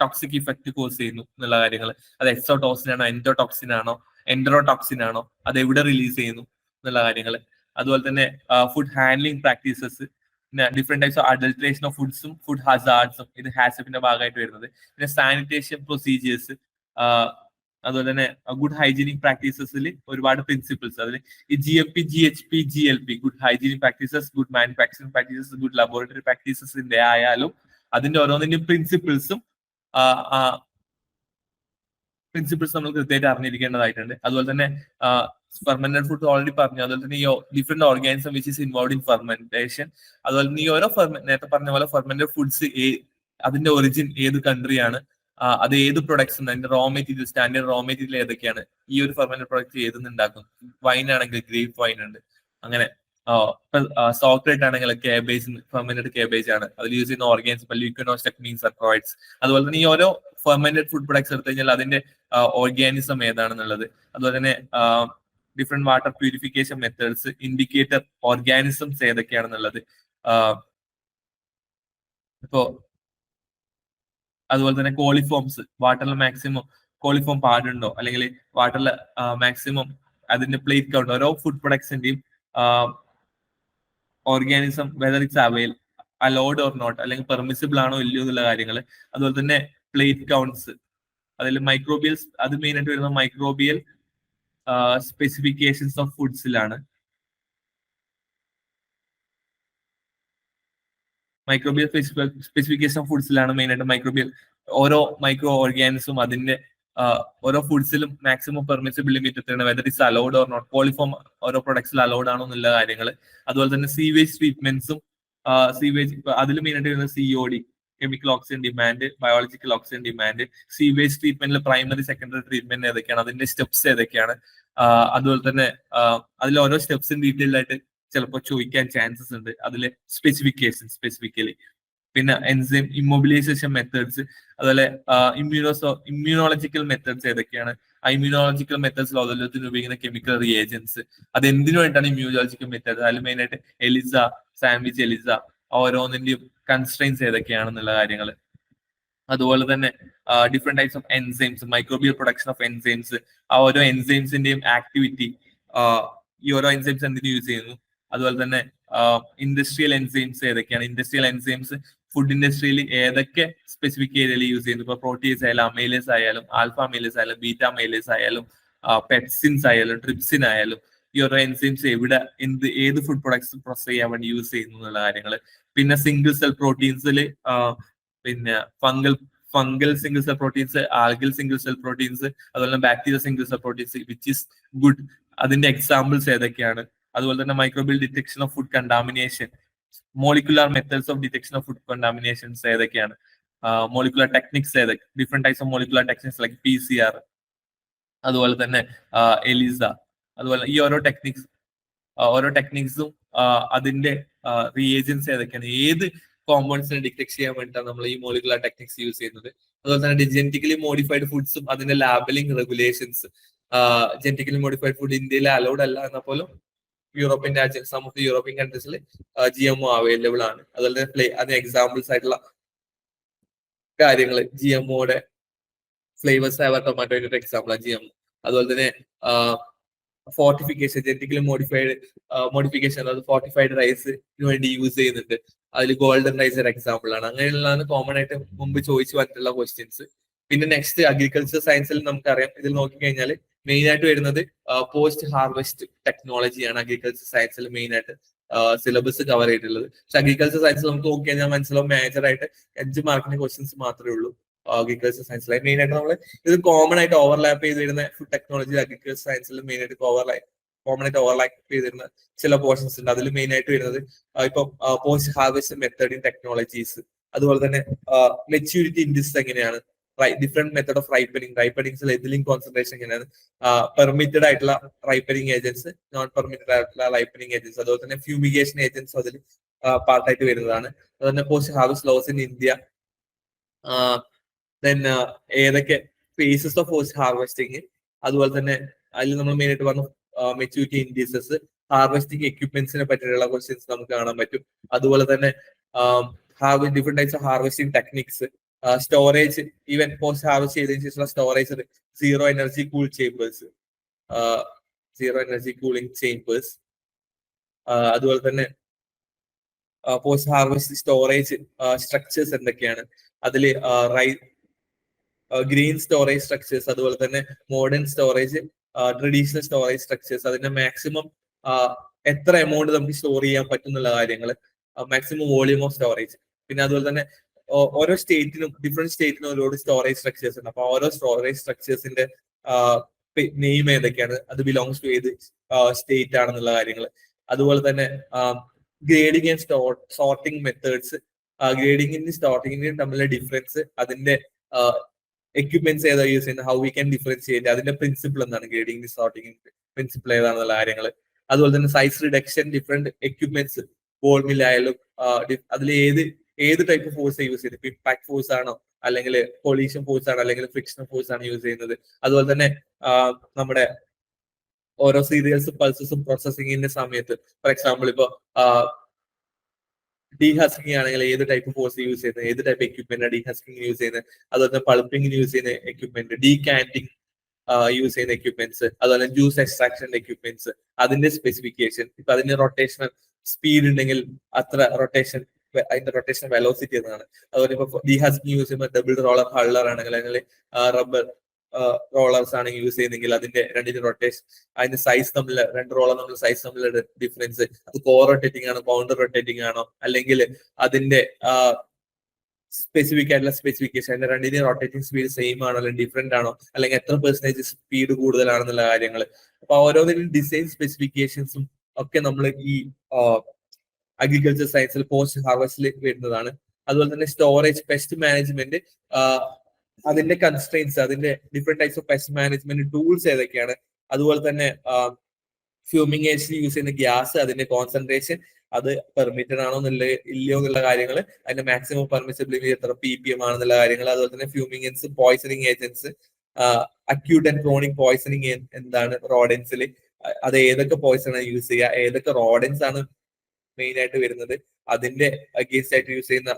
ടോക്സിക് ഇഫക്റ്റ് കോസ് ചെയ്യുന്നു എന്നുള്ള കാര്യങ്ങൾ, അത് എക്സോടോക്സിൻ ആണോ, എൻഡോടോക്സിൻ ആണോ, എൻഡറോടോക്സിൻ ആണോ, അത് എവിടെ റിലീസ് ചെയ്യുന്നു എന്നുള്ള കാര്യങ്ങൾ, അതുപോലെ തന്നെ ഫുഡ് ഹാൻഡ്ലിംഗ് പ്രാക്ടീസസ്, പിന്നെ different types of adulteration of ഫുഡ്സും ഫുഡ് ഹസാർഡ്സും, ഇത് ഹാസപ്പിന്റെ ഭാഗമായിട്ട് വരുന്നത്, പിന്നെ സാനിറ്റേഷൻ പ്രൊസീജിയേഴ്സ്, അതുപോലെ തന്നെ ഗുഡ് ഹൈജീനിക് പ്രാക്ടീസസിൽ ഒരുപാട് പ്രിൻസിപ്പിൾസ്, അതിൽ ഈ GMP, GHP, GLP, good hygienic practices, good manufacturing practices, good laboratory പ്രാക്ടീസസിന്റെ ആയാലും അതിന്റെ ഓരോന്നിന്റെയും പ്രിൻസിപ്പിൾസ് നമ്മൾ കൃത്യമായിട്ട് അറിഞ്ഞിരിക്കേണ്ടതായിട്ടുണ്ട്. അതുപോലെ തന്നെ ഫെർമെന്റഡ് ഫുഡ് ഓൾറെഡി പറഞ്ഞു, അതുപോലെ തന്നെ ഈ different organism which is involve in fermentation, അതുപോലെ തന്നെ ഈ ഓരോ നേരത്തെ പറഞ്ഞ പോലെ ഫെർമെന്റഡ് ഫുഡ്സ് അതിന്റെ ഒറിജിൻ ഏത് കൺട്രിയാണ്, അത് ഏത് പ്രൊഡക്ട്സ് ഉണ്ട്, അതിന്റെ raw material, standard raw material ഏതൊക്കെയാണ്, ഈ ഒരു ഫെർമെന്റഡ് പ്രൊഡക്റ്റ് ഏതെന്നുണ്ടാക്കും, വൈൻ ആണെങ്കിൽ ഗ്രേപ്പ് വൈൻ ഉണ്ട്, അങ്ങനെ സോക്രേറ്റ് ആണെങ്കിൽ കേബേജ്, ഫെർമെന്റഡ് കേബേജ് ആണ്, അതിൽ യൂസ് ചെയ്യുന്ന ഓർഗാനിസം ല്യൂക്കനോസ്റ്റക് മീൻസ് അക്രോയിഡ്സ്, അതുപോലെ തന്നെ ഈ ഓരോ ഫെർമെന്റഡ് ഫുഡ് പ്രൊഡക്ട്സ് എടുത്തു കഴിഞ്ഞാൽ അതിന്റെ ഓർഗാനിസം ഏതാണെന്നുള്ളത്, അതുപോലെ തന്നെ different water purification methods, indicator organisms ഏതൊക്കെയാണെന്നുള്ളത്, ഇപ്പോ അതുപോലെ തന്നെ കോളിഫോംസ്, വാട്ടറിൽ മാക്സിമം കോളിഫോം പാടുണ്ടോ, അല്ലെങ്കിൽ വാട്ടറിൽ മാക്സിമം അതിന്റെ പ്ലേറ്റ് കൗണ്ട്, ഓരോ ഫുഡ് പ്രൊഡക്ട്സിന്റെയും organism whether it's allowed or not, അല്ലെങ്കിൽ പെർമിസിബിൾ ആണോ ഇല്ലയോ എന്നുള്ള കാര്യങ്ങൾ, അതുപോലെ തന്നെ പ്ലേറ്റ് കൗണ്ട്സ്, അതിൽ മൈക്രോബിയൽസ്, അത് മെയിൻ ആയിട്ട് വരുന്നത് മൈക്രോബിയൽ സ്പെസിഫിക്കേഷൻസ് ഓഫ് ഫുഡ്സിലാണ്, മൈക്രോബിയൽ സ്പെസിഫിക്കേഷൻ ഓഫ് ഫുഡ്സിലാണ് മെയിൻ ആയിട്ട് ഓരോ മൈക്രോ ഓർഗാനിസും അതിന്റെ ഓരോ ഫുഡ്സിലും മാക്സിമം പെർമിസിബിൾ ലിമിറ്റ് എത്രയാണ്, whether is allowed or not, coliform ഓരോ പ്രൊഡക്ട്സിൽ അലൗഡ് ആണോ എന്നുള്ള കാര്യങ്ങൾ. അതുപോലെ തന്നെ സീവേജ് ട്രീറ്റ്മെന്റ്സും, സീവേജ് അതിൽ മെയിനായിട്ട് വരുന്നത് COD, chemical oxygen demand, biological oxygen demand, sewage ട്രീറ്റ്മെന്റിൽ പ്രൈമറി സെക്കൻഡറി ട്രീറ്റ്മെന്റ് ഏതൊക്കെയാണ്, അതിന്റെ സ്റ്റെപ്സ് ഏതൊക്കെയാണ്, അതുപോലെ തന്നെ അതിൽ ഓരോ സ്റ്റെപ്സും ഡീറ്റെയിൽ ആയിട്ട് ചിലപ്പോൾ ചോദിക്കാൻ ചാൻസസ് ഉണ്ട്, അതിലെ സ്പെസിഫിക്കേഷൻ സ്പെസിഫിക്കലി. പിന്നെ എൻസൈം ഇമ്മൊബിലൈസേഷൻ മെത്തേഡ്സ്, അതുപോലെ ഇമ്മ്യൂണോളജിക്കൽ മെത്തേഡ്സ് ഏതൊക്കെയാണ്, ഇമ്മ്യൂണോളജിക്കൽ മെത്തേഡ്സിൽ ഓരോരുത്തരും ഉപയോഗിക്കുന്ന കെമിക്കൽ റിയേജൻസ്, അത് എന്തിനു വേണ്ടിയിട്ടാണ് ഇമ്മ്യൂണോളജിക്കൽ മെത്തേഡ്, അതിൽ മെയിനായിട്ട് എലിസ, സാൻഡ്വിച്ച് എലിസ, ഓരോന്നിന്റെയും കൺസ്ട്രെയിൻസ് ഏതൊക്കെയാണെന്നുള്ള കാര്യങ്ങൾ. അതുപോലെ തന്നെ different types of enzymes, microbial production of enzymes, ആ ഓരോ എൻസൈംസിന്റെയും ആക്ടിവിറ്റി, ഈ ഓരോ എൻസൈംസ് എന്തിനു യൂസ് ചെയ്യുന്നു. അതുപോലെ തന്നെ ഇൻഡസ്ട്രിയൽ എൻസൈംസ് ഏതൊക്കെയാണ്, ഇൻഡസ്ട്രിയൽ എൻസൈംസ് ഫുഡ് ഇൻഡസ്ട്രിയിൽ ഏതൊക്കെ സ്പെസിഫിക് ഏരിയയിൽ യൂസ് ചെയ്യുന്നു. ഇപ്പൊ പ്രോട്ടീസ് ആയാലും, അമൈലേസ് ആയാലും, ആൽഫ അമൈലേസ് ആയാലും, ബീറ്റ അമൈലേസ് ആയാലും, പെപ്സിൻസ് ആയാലും, ട്രിപ്സിൻ ആയാലും, ഈ ഓരോ എൻസൈംസ് എവിടെ ഏത് ഫുഡ് പ്രൊഡക്ട്സ് പ്രോസസ് ചെയ്യാൻ വേണ്ടി യൂസ് ചെയ്യുന്നു എന്നുള്ള കാര്യങ്ങൾ. പിന്നെ സിംഗിൾ സെൽ പ്രോട്ടീൻസിൽ പിന്നെ fungal single cell proteins, algal single cell proteins, അതുപോലെ bacteria single cell proteins, which is good, അതിന്റെ എക്സാമ്പിൾസ് ഏതൊക്കെയാണ്. അതുപോലെ തന്നെ microbial detection of food contamination, molecular methods of detection of food contaminations ഏതൊക്കെയാണ്, മോളിക്കുലാർ ടെക്നിക്സ് ഏതൊക്കെ, different types of molecular techniques like PCR, അതുപോലെ തന്നെ Elisa, അതുപോലെ ഈ ഓരോ ടെക്നിക്സും അതിന്റെ റിയേജൻസ് ഏതൊക്കെയാണ്, ഏത് കോമ്പൗണ്ട്സിനെ ഡിറ്റക്ട് ചെയ്യാൻ വേണ്ടിയിട്ടാണ് നമ്മൾ ഈ മോളിക്കുലാർ ടെക്നിക്സ് യൂസ് ചെയ്യുന്നത്. അതുപോലെ തന്നെ ജെനറ്റിക്കലി മോഡിഫൈഡ് ഫുഡ്സും അതിന്റെ labelling regulations. Genetically modified food ഇന്ത്യയിൽ അലൗഡ് അല്ല എന്നാൽ പോലും യൂറോപ്യൻ രാജ്യം, സം ഓഫ് ദി യൂറോപ്യൻ കൺട്രീസിൽ GMO അവൈലബിൾ ആണ്. അതുപോലെ തന്നെ അതിന് എക്സാമ്പിൾസ് ആയിട്ടുള്ള കാര്യങ്ങൾ, GMOയുടെ ഫ്ലേവേഴ്സ് ആയ ടൊമാറ്റോയുടെ ഒരു എക്സാമ്പിൾ ആണ് GMO. അതുപോലെ തന്നെ ഫോർട്ടിഫിക്കേഷൻ, ജെനറ്റിക്കലി മോഡിഫിക്കേഷൻ, അതായത് ഫോർട്ടിഫൈഡ് റൈസിന് വേണ്ടി യൂസ് ചെയ്യുന്നുണ്ട്. അതിൽ ഗോൾഡൻ റൈസ് ഒരു എക്സാമ്പിൾ ആണ്. അങ്ങനെയുള്ളതാണ് കോമൺ ആയിട്ട് മുമ്പ് ചോദിച്ചു വന്നിട്ടുള്ള ക്വസ്റ്റ്യൻസ്. പിന്നെ നെക്സ്റ്റ് അഗ്രികൾച്ചർ സയൻസിൽ നമുക്കറിയാം, ഇതിൽ നോക്കിക്കഴിഞ്ഞാൽ മെയിൻ ആയിട്ട് വരുന്നത് പോസ്റ്റ് ഹാർവെസ്റ്റ് ടെക്നോളജിയാണ് അഗ്രികൾച്ചർ സയൻസിൽ മെയിൻ ആയിട്ട് സിലബസ് കവർ ചെയ്തിട്ടുള്ളത്. പക്ഷെ അഗ്രികൾച്ചർ സയൻസിൽ നമുക്ക് നോക്കിക്കഴിഞ്ഞാൽ മനസ്സിലാവും മേജർ ആയിട്ട് 5 മാർക്കിന്റെ ക്വസ്റ്റ്യൻസ് മാത്രമേ ഉള്ളൂ അഗ്രികൾച്ചർ സയൻസിൽ. മെയിൻ ആയിട്ട് നമ്മൾ ഇത് കോമൺ ആയിട്ട് ഓവർലാപ്പ് ചെയ്ത് വരുന്ന ഫുഡ് ടെക്നോളജി അഗ്രികൾച്ചർ സയൻസിൽ മെയിൻ ആയിട്ട് കോമൺ ആയിട്ട് ഓവർലാപ്പ് ചെയ്ത് വരുന്ന ചില പോർഷൻസ് ഉണ്ട്. അതിൽ മെയിൻ ആയിട്ട് വരുന്നത് ഇപ്പൊ post harvest method in technologies, അതുപോലെ തന്നെ മെച്യൂരിറ്റി ഇൻഡെക്സ് എങ്ങനെയാണ്, ഡിഫറെന്റ് മെത്തേഡ് ഓഫ് റൈപ്പനിങ്സിൽ എതിലിംഗ് കോൺസെൻട്രേഷൻ എങ്ങനെയാണ്, പെർമിറ്റഡ് ആയിട്ടുള്ള റൈപ്പനിങ് ഏജൻസ്, നോൺ പെർമിറ്റഡ് ആയിട്ടുള്ള റൈപ്പനിങ് ഏജൻസ്, അതുപോലെ തന്നെ ഫ്യൂമിഗേഷൻ ഏജൻസ് അതിൽ പാർട്ടായിട്ട് വരുന്നതാണ്. അതുപോലെ തന്നെ post harvest loss in India, then ഏതൊക്കെ ഫേസസ് ഓഫ് പോസ്റ്റ് ഹാർവെസ്റ്റിംഗ്, അതുപോലെ തന്നെ അതിൽ നമ്മൾ മെയിൻ ആയിട്ട് പറഞ്ഞു മെച്യൂരിറ്റി ഇൻഡീസസ്, ഹാർവെസ്റ്റിംഗ് എക്യുപ്മെന്റ്സിനെ പറ്റിയുള്ള ക്വസ്റ്റ്യൻസ് നമുക്ക് കാണാൻ പറ്റും. അതുപോലെ തന്നെ different types of harvesting techniques, storage, even post harvest ചെയ്തതിനു ശേഷമുള്ള storage, zero energy cooling chambers, അതുപോലെ തന്നെ പോസ്റ്റ് ഹാർവെസ്റ്റ് സ്റ്റോറേജ് സ്ട്രക്ചേഴ്സ് എന്തൊക്കെയാണ്, അതിൽ ഗ്രീൻ സ്റ്റോറേജ് സ്ട്രക്ചേഴ്സ്, അതുപോലെ തന്നെ modern storage, traditional storage structures, അതിന്റെ മാക്സിമം എത്ര എമൗണ്ട് നമുക്ക് സ്റ്റോർ ചെയ്യാൻ പറ്റുന്നുള്ള കാര്യങ്ങൾ, മാക്സിമം വോളിയം ഓഫ് സ്റ്റോറേജ്. പിന്നെ അതുപോലെ തന്നെ ഓരോ സ്റ്റേറ്റിനും ഡിഫറെന്റ് സ്റ്റേറ്റിനും ഒരുപാട് സ്റ്റോറേജ് സ്ട്രക്ചേഴ്സ് ഉണ്ട്. അപ്പൊ ഓരോ സ്റ്റോറേജ് സ്ട്രക്ചേഴ്സിന്റെ നെയിം ഏതൊക്കെയാണ്, അത് ബിലോങ്സ് ടു ഏത് സ്റ്റേറ്റ് ആണെന്നുള്ള കാര്യങ്ങൾ. അതുപോലെ തന്നെ ഗ്രേഡിംഗ് ആൻഡ് സോർട്ടിംഗ് മെത്തേഡ്സ്, ഗ്രേഡിംഗിന്റെയും സോർട്ടിങ്ങിന്റെയും തമ്മിലുള്ള ഡിഫറൻസ്, അതിന്റെ എക്യുപ്മെന്റ്സ് ഏതാ യൂസ് ചെയ്യുന്നത്, ഹൗ വി ക്യാൻ ഡിഫറൻഷിയേറ്റ്, അതിന്റെ പ്രിൻസിപ്പിൾ എന്താണ്, ഗ്രേഡിംഗ് സോർട്ടിംഗ് പ്രിൻസിപ്പിൾ ഏതാണെന്നുള്ള കാര്യങ്ങൾ. അതുപോലെ തന്നെ size reduction, different equipments, ball mill ആയാലും അതിൽ ഏത് ടൈപ്പ് ഫോഴ്സ് യൂസ് ചെയ്യുന്നത്, ഇമ്പാക്ട് ഫോഴ്സ് ആണോ, അല്ലെങ്കിൽ കൊളീഷൻ ഫോഴ്സ് ആണോ, അല്ലെങ്കിൽ ഫ്രിക്ഷൻ ഫോഴ്സ് ആണ് യൂസ് ചെയ്യുന്നത്. അതുപോലെ തന്നെ നമ്മുടെ ഓരോ സീരിയൽസും പൾസസും പ്രോസസിങ്ങിന്റെ സമയത്ത്, ഫോർ എക്സാമ്പിൾ ഇപ്പൊ ഡീഹസ്കിങ് ആണെങ്കിൽ ഏത് ടൈപ്പ് ഫോഴ്സ് യൂസ് ചെയ്യുന്നത്, ഏത് ടൈപ്പ് എക്യുപ്മെന്റ് ഡീഹസ്കിങ് യൂസ് ചെയ്യുന്നത്, അതുപോലെ തന്നെ പൾപ്പിങ്ങിന് യൂസ് ചെയ്യുന്ന എക്യുപ്മെന്റ്, ഡീകാൻഡിങ് യൂസ് ചെയ്യുന്ന എക്യുപ്മെന്റ്സ്, അതുപോലെ ജ്യൂസ് എക്സ്ട്രാക്ഷൻ എക്യുപ്മെന്റ്സ്, അതിന്റെ സ്പെസിഫിക്കേഷൻ, ഇപ്പൊ അതിന്റെ റൊട്ടേഷണൽ സ്പീഡ് ഉണ്ടെങ്കിൽ അത്ര റൊട്ടേഷൻ, അതിന്റെ റൊട്ടേഷൻ വെലോസിറ്റി എന്നാണ്. അതുപോലെ ഇപ്പൊ ഡീഹസ്കിങ് യൂസ് ചെയ്യുമ്പോൾ ഡബിൾ റോളർ ഹള്ളർ ആണെങ്കിൽ, അല്ലെങ്കിൽ റബ്ബർ റോളേഴ്സ് ആണെങ്കിൽ യൂസ് ചെയ്യുന്നെങ്കിൽ അതിന്റെ രണ്ടിന്റെ റൊട്ടേഷൻ, അതിന്റെ സൈസ് തമ്മിൽ, രണ്ട് റോളർ തമ്മിൽ സൈസ് തമ്മിലുള്ള ഡിഫറൻസ്, അത് കോ റൊട്ടേറ്റിംഗ് ആണോ, കൗണ്ടർ റൊട്ടേറ്റിംഗ് ആണോ, അല്ലെങ്കിൽ അതിന്റെ സ്പെസിഫിക് ആയിട്ടുള്ള സ്പെസിഫിക്കേഷൻ, അതിന്റെ രണ്ടിന്റെ റൊട്ടേറ്റിംഗ് സ്പീഡ് സെയിം ആണോ അല്ലെങ്കിൽ ഡിഫറെന്റ് ആണോ, അല്ലെങ്കിൽ എത്ര പെർസെന്റേജ് സ്പീഡ് കൂടുതലാണെന്നുള്ള കാര്യങ്ങൾ. അപ്പൊ ഓരോന്നിനും ഡിസൈൻ സ്പെസിഫിക്കേഷൻസും ഒക്കെ നമ്മൾ ഈ അഗ്രികൾച്ചർ സയൻസിൽ പോസ്റ്റ് ഹാർവസ്റ്റിൽ വരുന്നതാണ്. അതുപോലെ തന്നെ സ്റ്റോറേജ്, പെസ്റ്റ് മാനേജ്മെന്റ്, അതിന്റെ കൺസ്ട്രെയിൻസ്, അതിന്റെ different types of pest management tools ഏതൊക്കെയാണ്, അതുപോലെ തന്നെ ഫ്യൂമിഗേഷൻ യൂസ് ചെയ്യുന്ന ഗ്യാസ്, അതിന്റെ കോൺസെൻട്രേഷൻ, അത് പെർമിറ്റഡ് ആണോ ഇല്ലയോ എന്നുള്ള കാര്യങ്ങൾ, അതിന്റെ മാക്സിമം പെർമിസിബിലിറ്റി എത്ര ppm ആണെന്നുള്ള കാര്യങ്ങൾ, അതുപോലെ തന്നെ fumigants, poisoning agents, acute and chronic poisoning എന്താണ് റോഡൻസിൽ, അത് ഏതൊക്കെ പോയിസൺ ആണ് യൂസ് ചെയ്യുക, ഏതൊക്കെ റോഡൻസ് ആണ് മെയിൻ ആയിട്ട് വരുന്നത്, അതിന്റെ അഗേൻസ്റ്റ് ആയിട്ട് യൂസ് ചെയ്യുന്ന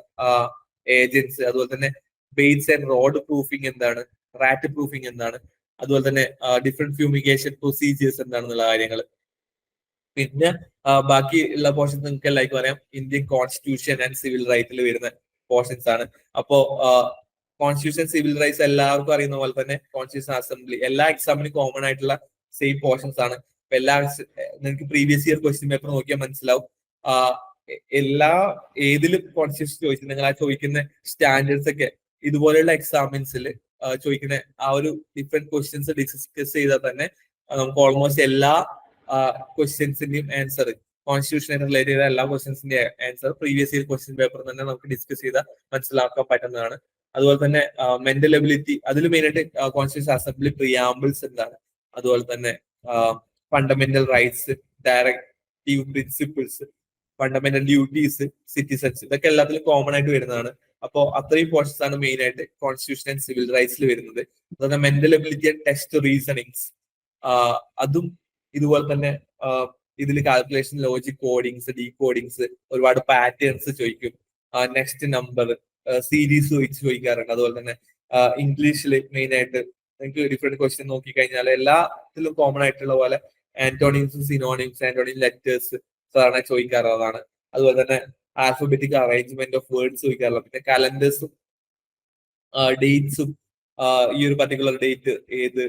ഏജൻസ്, അതുപോലെ തന്നെ ബെയ്റ്റ്സ് ആൻഡ് റോഡ് പ്രൂഫിംഗ് എന്താണ്, റാറ്റ് പ്രൂഫിംഗ് എന്താണ്, അതുപോലെ തന്നെ ഡിഫറെന്റ് ഫ്യൂമിഗേഷൻ പ്രൊസീജിയേഴ്സ് എന്താണെന്നുള്ള കാര്യങ്ങൾ. പിന്നെ ബാക്കി ഉള്ള പോർഷൻസ് നിങ്ങൾക്ക് എല്ലാവർക്കും അറിയാം, ഇന്ത്യൻ കോൺസ്റ്റിറ്റ്യൂഷൻ ആൻഡ് സിവിൽ റൈറ്റിൽ വരുന്ന പോർഷൻസ് ആണ്. അപ്പോ കോൺസ്റ്റിറ്റ്യൂഷൻ, സിവിൽ റൈറ്റ്സ് എല്ലാവർക്കും അറിയുന്ന പോലെ തന്നെ കോൺസ്റ്റിറ്റ്യൂഷൻ അസംബ്ലി എല്ലാ എക്സാമിനും കോമൺ ആയിട്ടുള്ള സെയിം പോർഷൻസ് ആണ്. എല്ലാ നിങ്ങൾക്ക് പ്രീവിയസ് ഇയർ ക്വസ്റ്റ്യൻ പേപ്പർ നോക്കിയാൽ മനസ്സിലാവും. എല്ലാ ഏതിലും കോൺസ്റ്റിറ്റ്യൂഷൻ ചോദിച്ചത് നിങ്ങൾ ആ ചോദിക്കുന്ന സ്റ്റാൻഡേർഡ്സ് ഒക്കെ ഇതുപോലെയുള്ള എക്സാമിൻസിൽ ചോദിക്കുന്ന ആ ഒരു ഡിഫറെന്റ് ക്വസ്റ്റ്യൻസ് ഡിസ്കസ് ചെയ്താൽ തന്നെ നമുക്ക് ഓൾമോസ്റ്റ് എല്ലാ ക്വസ്റ്റ്യൻസിന്റെയും ആൻസർ, കോൺസ്റ്റിറ്റ്യൂഷനെ റിലേറ്റ് ചെയ്ത എല്ലാ ക്വസ്റ്റ്യൻസിന്റെ answer previous year question paper തന്നെ നമുക്ക് ഡിസ്കസ് ചെയ്താൽ മനസ്സിലാക്കാൻ പറ്റുന്നതാണ്. അതുപോലെ തന്നെ മെന്റൽ എബിലിറ്റി, അതിൽ മെയിനായിട്ട് കോൺസ്റ്റിറ്റ്യൂഷൻ അസംബ്ലി പ്രിയാമ്പിൾസ് എന്താണ്, അതുപോലെ തന്നെ fundamental rights, directive principles, fundamental duties, citizens, ഇതൊക്കെ എല്ലാത്തിലും കോമൺ ആയിട്ട് വരുന്നതാണ്. അപ്പോൾ അത്രയും പോർഷൻസ് ആണ് മെയിൻ ആയിട്ട് കോൺസ്റ്റിറ്റ്യൂഷൻ ആൻഡ് സിവിൽ റൈറ്റ്സിൽ വരുന്നത്. അതുപോലെ മെന്റൽ എബിലിറ്റി ആൻഡ് ടെസ്റ്റ് റീസണിങ്സ്, അതും ഇതുപോലെ തന്നെ ഇതിൽ കാൽക്കുലേഷൻ, ലോജിക്, കോഡിങ്സ്, ഡീകോഡിങ്സ്, ഒരുപാട് പാറ്റേൺസ് ചോദിക്കും. നെക്സ്റ്റ് നമ്പർ, സീരീസ് ചോദിക്കാറുണ്ട്. അതുപോലെ തന്നെ ഇംഗ്ലീഷിൽ മെയിൻ ആയിട്ട് നിങ്ങൾക്ക് ഡിഫറെന്റ് ക്വസ്റ്റ്യൻ നോക്കി കഴിഞ്ഞാൽ എല്ലാത്തിലും കോമൺ ആയിട്ടുള്ള പോലെ ആന്റോണിംസും സിനോണിംസ്, ആന്റോണിം ലെറ്റേഴ്സ് സാധാരണ ചോദിക്കാറുള്ളതാണ്. അതുപോലെ തന്നെ ആൽഫബറ്റിക് അറേഞ്ച്മെന്റ് ഓഫ് വേർഡ്സ് ചോദിക്കാറുള്ളത്. പിന്നെ കലണ്ടേഴ്സും ഡേറ്റ്സും, ഈ ഒരു പർട്ടിക്കുലർ ഡേറ്റ് ഏത്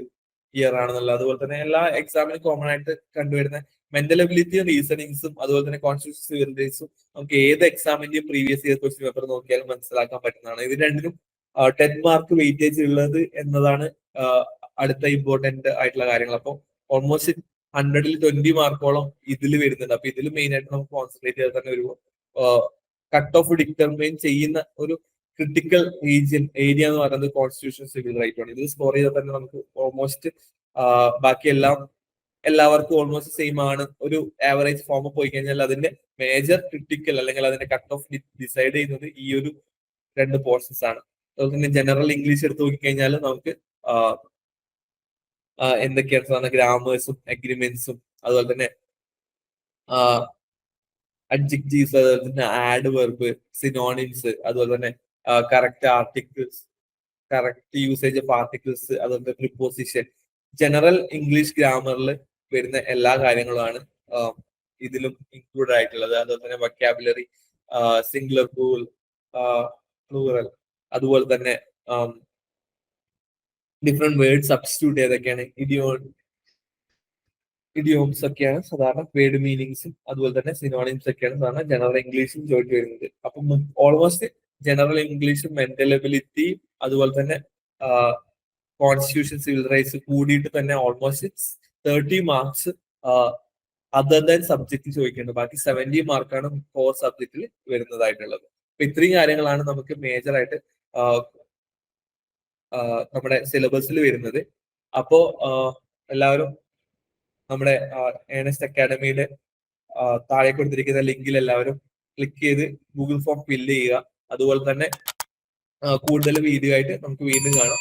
ഇയർ ആണെന്നുള്ളത്. അതുപോലെ തന്നെ എല്ലാ എക്സാമിനും കോമൺ ആയിട്ട് കണ്ടുവരുന്ന മെന്റൽ എബിലിറ്റിയും റീസണിങ്സും, അതുപോലെ തന്നെ കോൺസ്റ്റിറ്റ്യൂഷൻ സിവിൽ റൈറ്റ്സും നമുക്ക് ഏത് എക്സാമിന്റെയും പ്രീവിയസ് ഇയർ ക്വസ്റ്റ്യൻ പേപ്പർ നോക്കിയാലും മനസ്സിലാക്കാൻ പറ്റുന്നതാണ്. ഇത് രണ്ടിനും 10 മാർക്ക് വെയിറ്റേജ് ഉള്ളത് എന്നതാണ് അടുത്ത ഇമ്പോർട്ടന്റ് ആയിട്ടുള്ള കാര്യങ്ങൾ. അപ്പോൾ ഓൾമോസ്റ്റ് 100ൽ 20 മാർക്കോളം ഇതിൽ വരുന്നുണ്ട്. അപ്പൊ ഇതിൽ മെയിൻ ആയിട്ട് നമുക്ക് കോൺസെൻട്രേറ്റ് ചെയ്താൽ തന്നെ ഒരു കട്ട് ഓഫ് ഡിറ്റർമൈൻ ചെയ്യുന്ന ഒരു ക്രിട്ടിക്കൽ റീജിയൻ ഏരിയ എന്ന് പറയുന്നത് കോൺസ്റ്റിറ്റ്യൂഷൻ സിവിൽ റൈറ്റ് ആണ്. ഇത് സ്കോർ ചെയ്താൽ തന്നെ നമുക്ക് ഓൾമോസ്റ്റ് ബാക്കി എല്ലാവർക്കും ഓൾമോസ്റ്റ് സെയിം ആണ്. ഒരു ആവറേജ് ഫോം പോയി കഴിഞ്ഞാൽ അതിന്റെ മേജർ ക്രിട്ടിക്കൽ അല്ലെങ്കിൽ അതിന്റെ കട്ട് ഓഫ് ഡിസൈഡ് ചെയ്യുന്നത് ഈ ഒരു 2 പോർഷൻസ് ആണ്. അതുപോലെ തന്നെ ജനറൽ ഇംഗ്ലീഷ് എടുത്ത് നോക്കിക്കഴിഞ്ഞാൽ നമുക്ക് എന്തൊക്കെയാണ് ഗ്രാമേഴ്സും അഗ്രിമെന്റ്സും, അതുപോലെ തന്നെ അഡ്ജക്റ്റീവ്സ്, അതുപോലെ തന്നെ ആഡ് വെർബ്, സിനോണിംസ്, അതുപോലെ തന്നെ correct articles, correct usage of articles, അതുപോലെ പ്രിപ്പോസിഷൻ, ജനറൽ ഇംഗ്ലീഷ് ഗ്രാമറിൽ വരുന്ന എല്ലാ കാര്യങ്ങളുമാണ് ഇതിലും ഇൻക്ലൂഡ് ആയിട്ടുള്ളത്. അതുപോലെ തന്നെ വൊക്കാബുലറി, സിംഗുലർ പ്ലൂറൽ, അതുപോലെ തന്നെ ഡിഫറെന്റ് വേർഡ് സബ്സ്റ്റിറ്റ്യൂട്ട് ഏതൊക്കെയാണ്, ഇഡിയോംസ് ഒക്കെയാണ് സാധാരണ വേർഡ് മീനിങ്സും, അതുപോലെ തന്നെ സിനോണിംസ് ഒക്കെയാണ് സാധാരണ ജനറൽ ഇംഗ്ലീഷും ചോദിച്ചു വരുന്നത്. അപ്പം ഓൾമോസ്റ്റ് ജനറൽ ഇംഗ്ലീഷും മെന്റൽ എബിലിറ്റി അതുപോലെ തന്നെ കോൺസ്റ്റിറ്റ്യൂഷൻ സിവിൽ റൈറ്റ്സ് കൂടിയിട്ട് തന്നെ almost 30 marks other than subject ചോദിക്കേണ്ടത്. ബാക്കി 70 മാർക്കാണ് കോർ സബ്ജക്റ്റിൽ വരുന്നതായിട്ടുള്ളത്. അപ്പൊ ഇത്രയും കാര്യങ്ങളാണ് നമുക്ക് മേജർ ആയിട്ട് നമ്മുടെ സിലബസിൽ വരുന്നത്. അപ്പോ എല്ലാവരും നമ്മുടെ ഏണസ്റ്റ് അക്കാഡമിയുടെ താഴെ കൊടുത്തിരിക്കുന്ന ലിങ്കിൽ എല്ലാവരും ക്ലിക്ക് ചെയ്ത് ഗൂഗിൾ ഫോം ഫില്ല് ചെയ്യുക. അതുപോലെ തന്നെ കൂടുതൽ വീഡിയോ ആയിട്ട് നമുക്ക് വീണ്ടും കാണാം.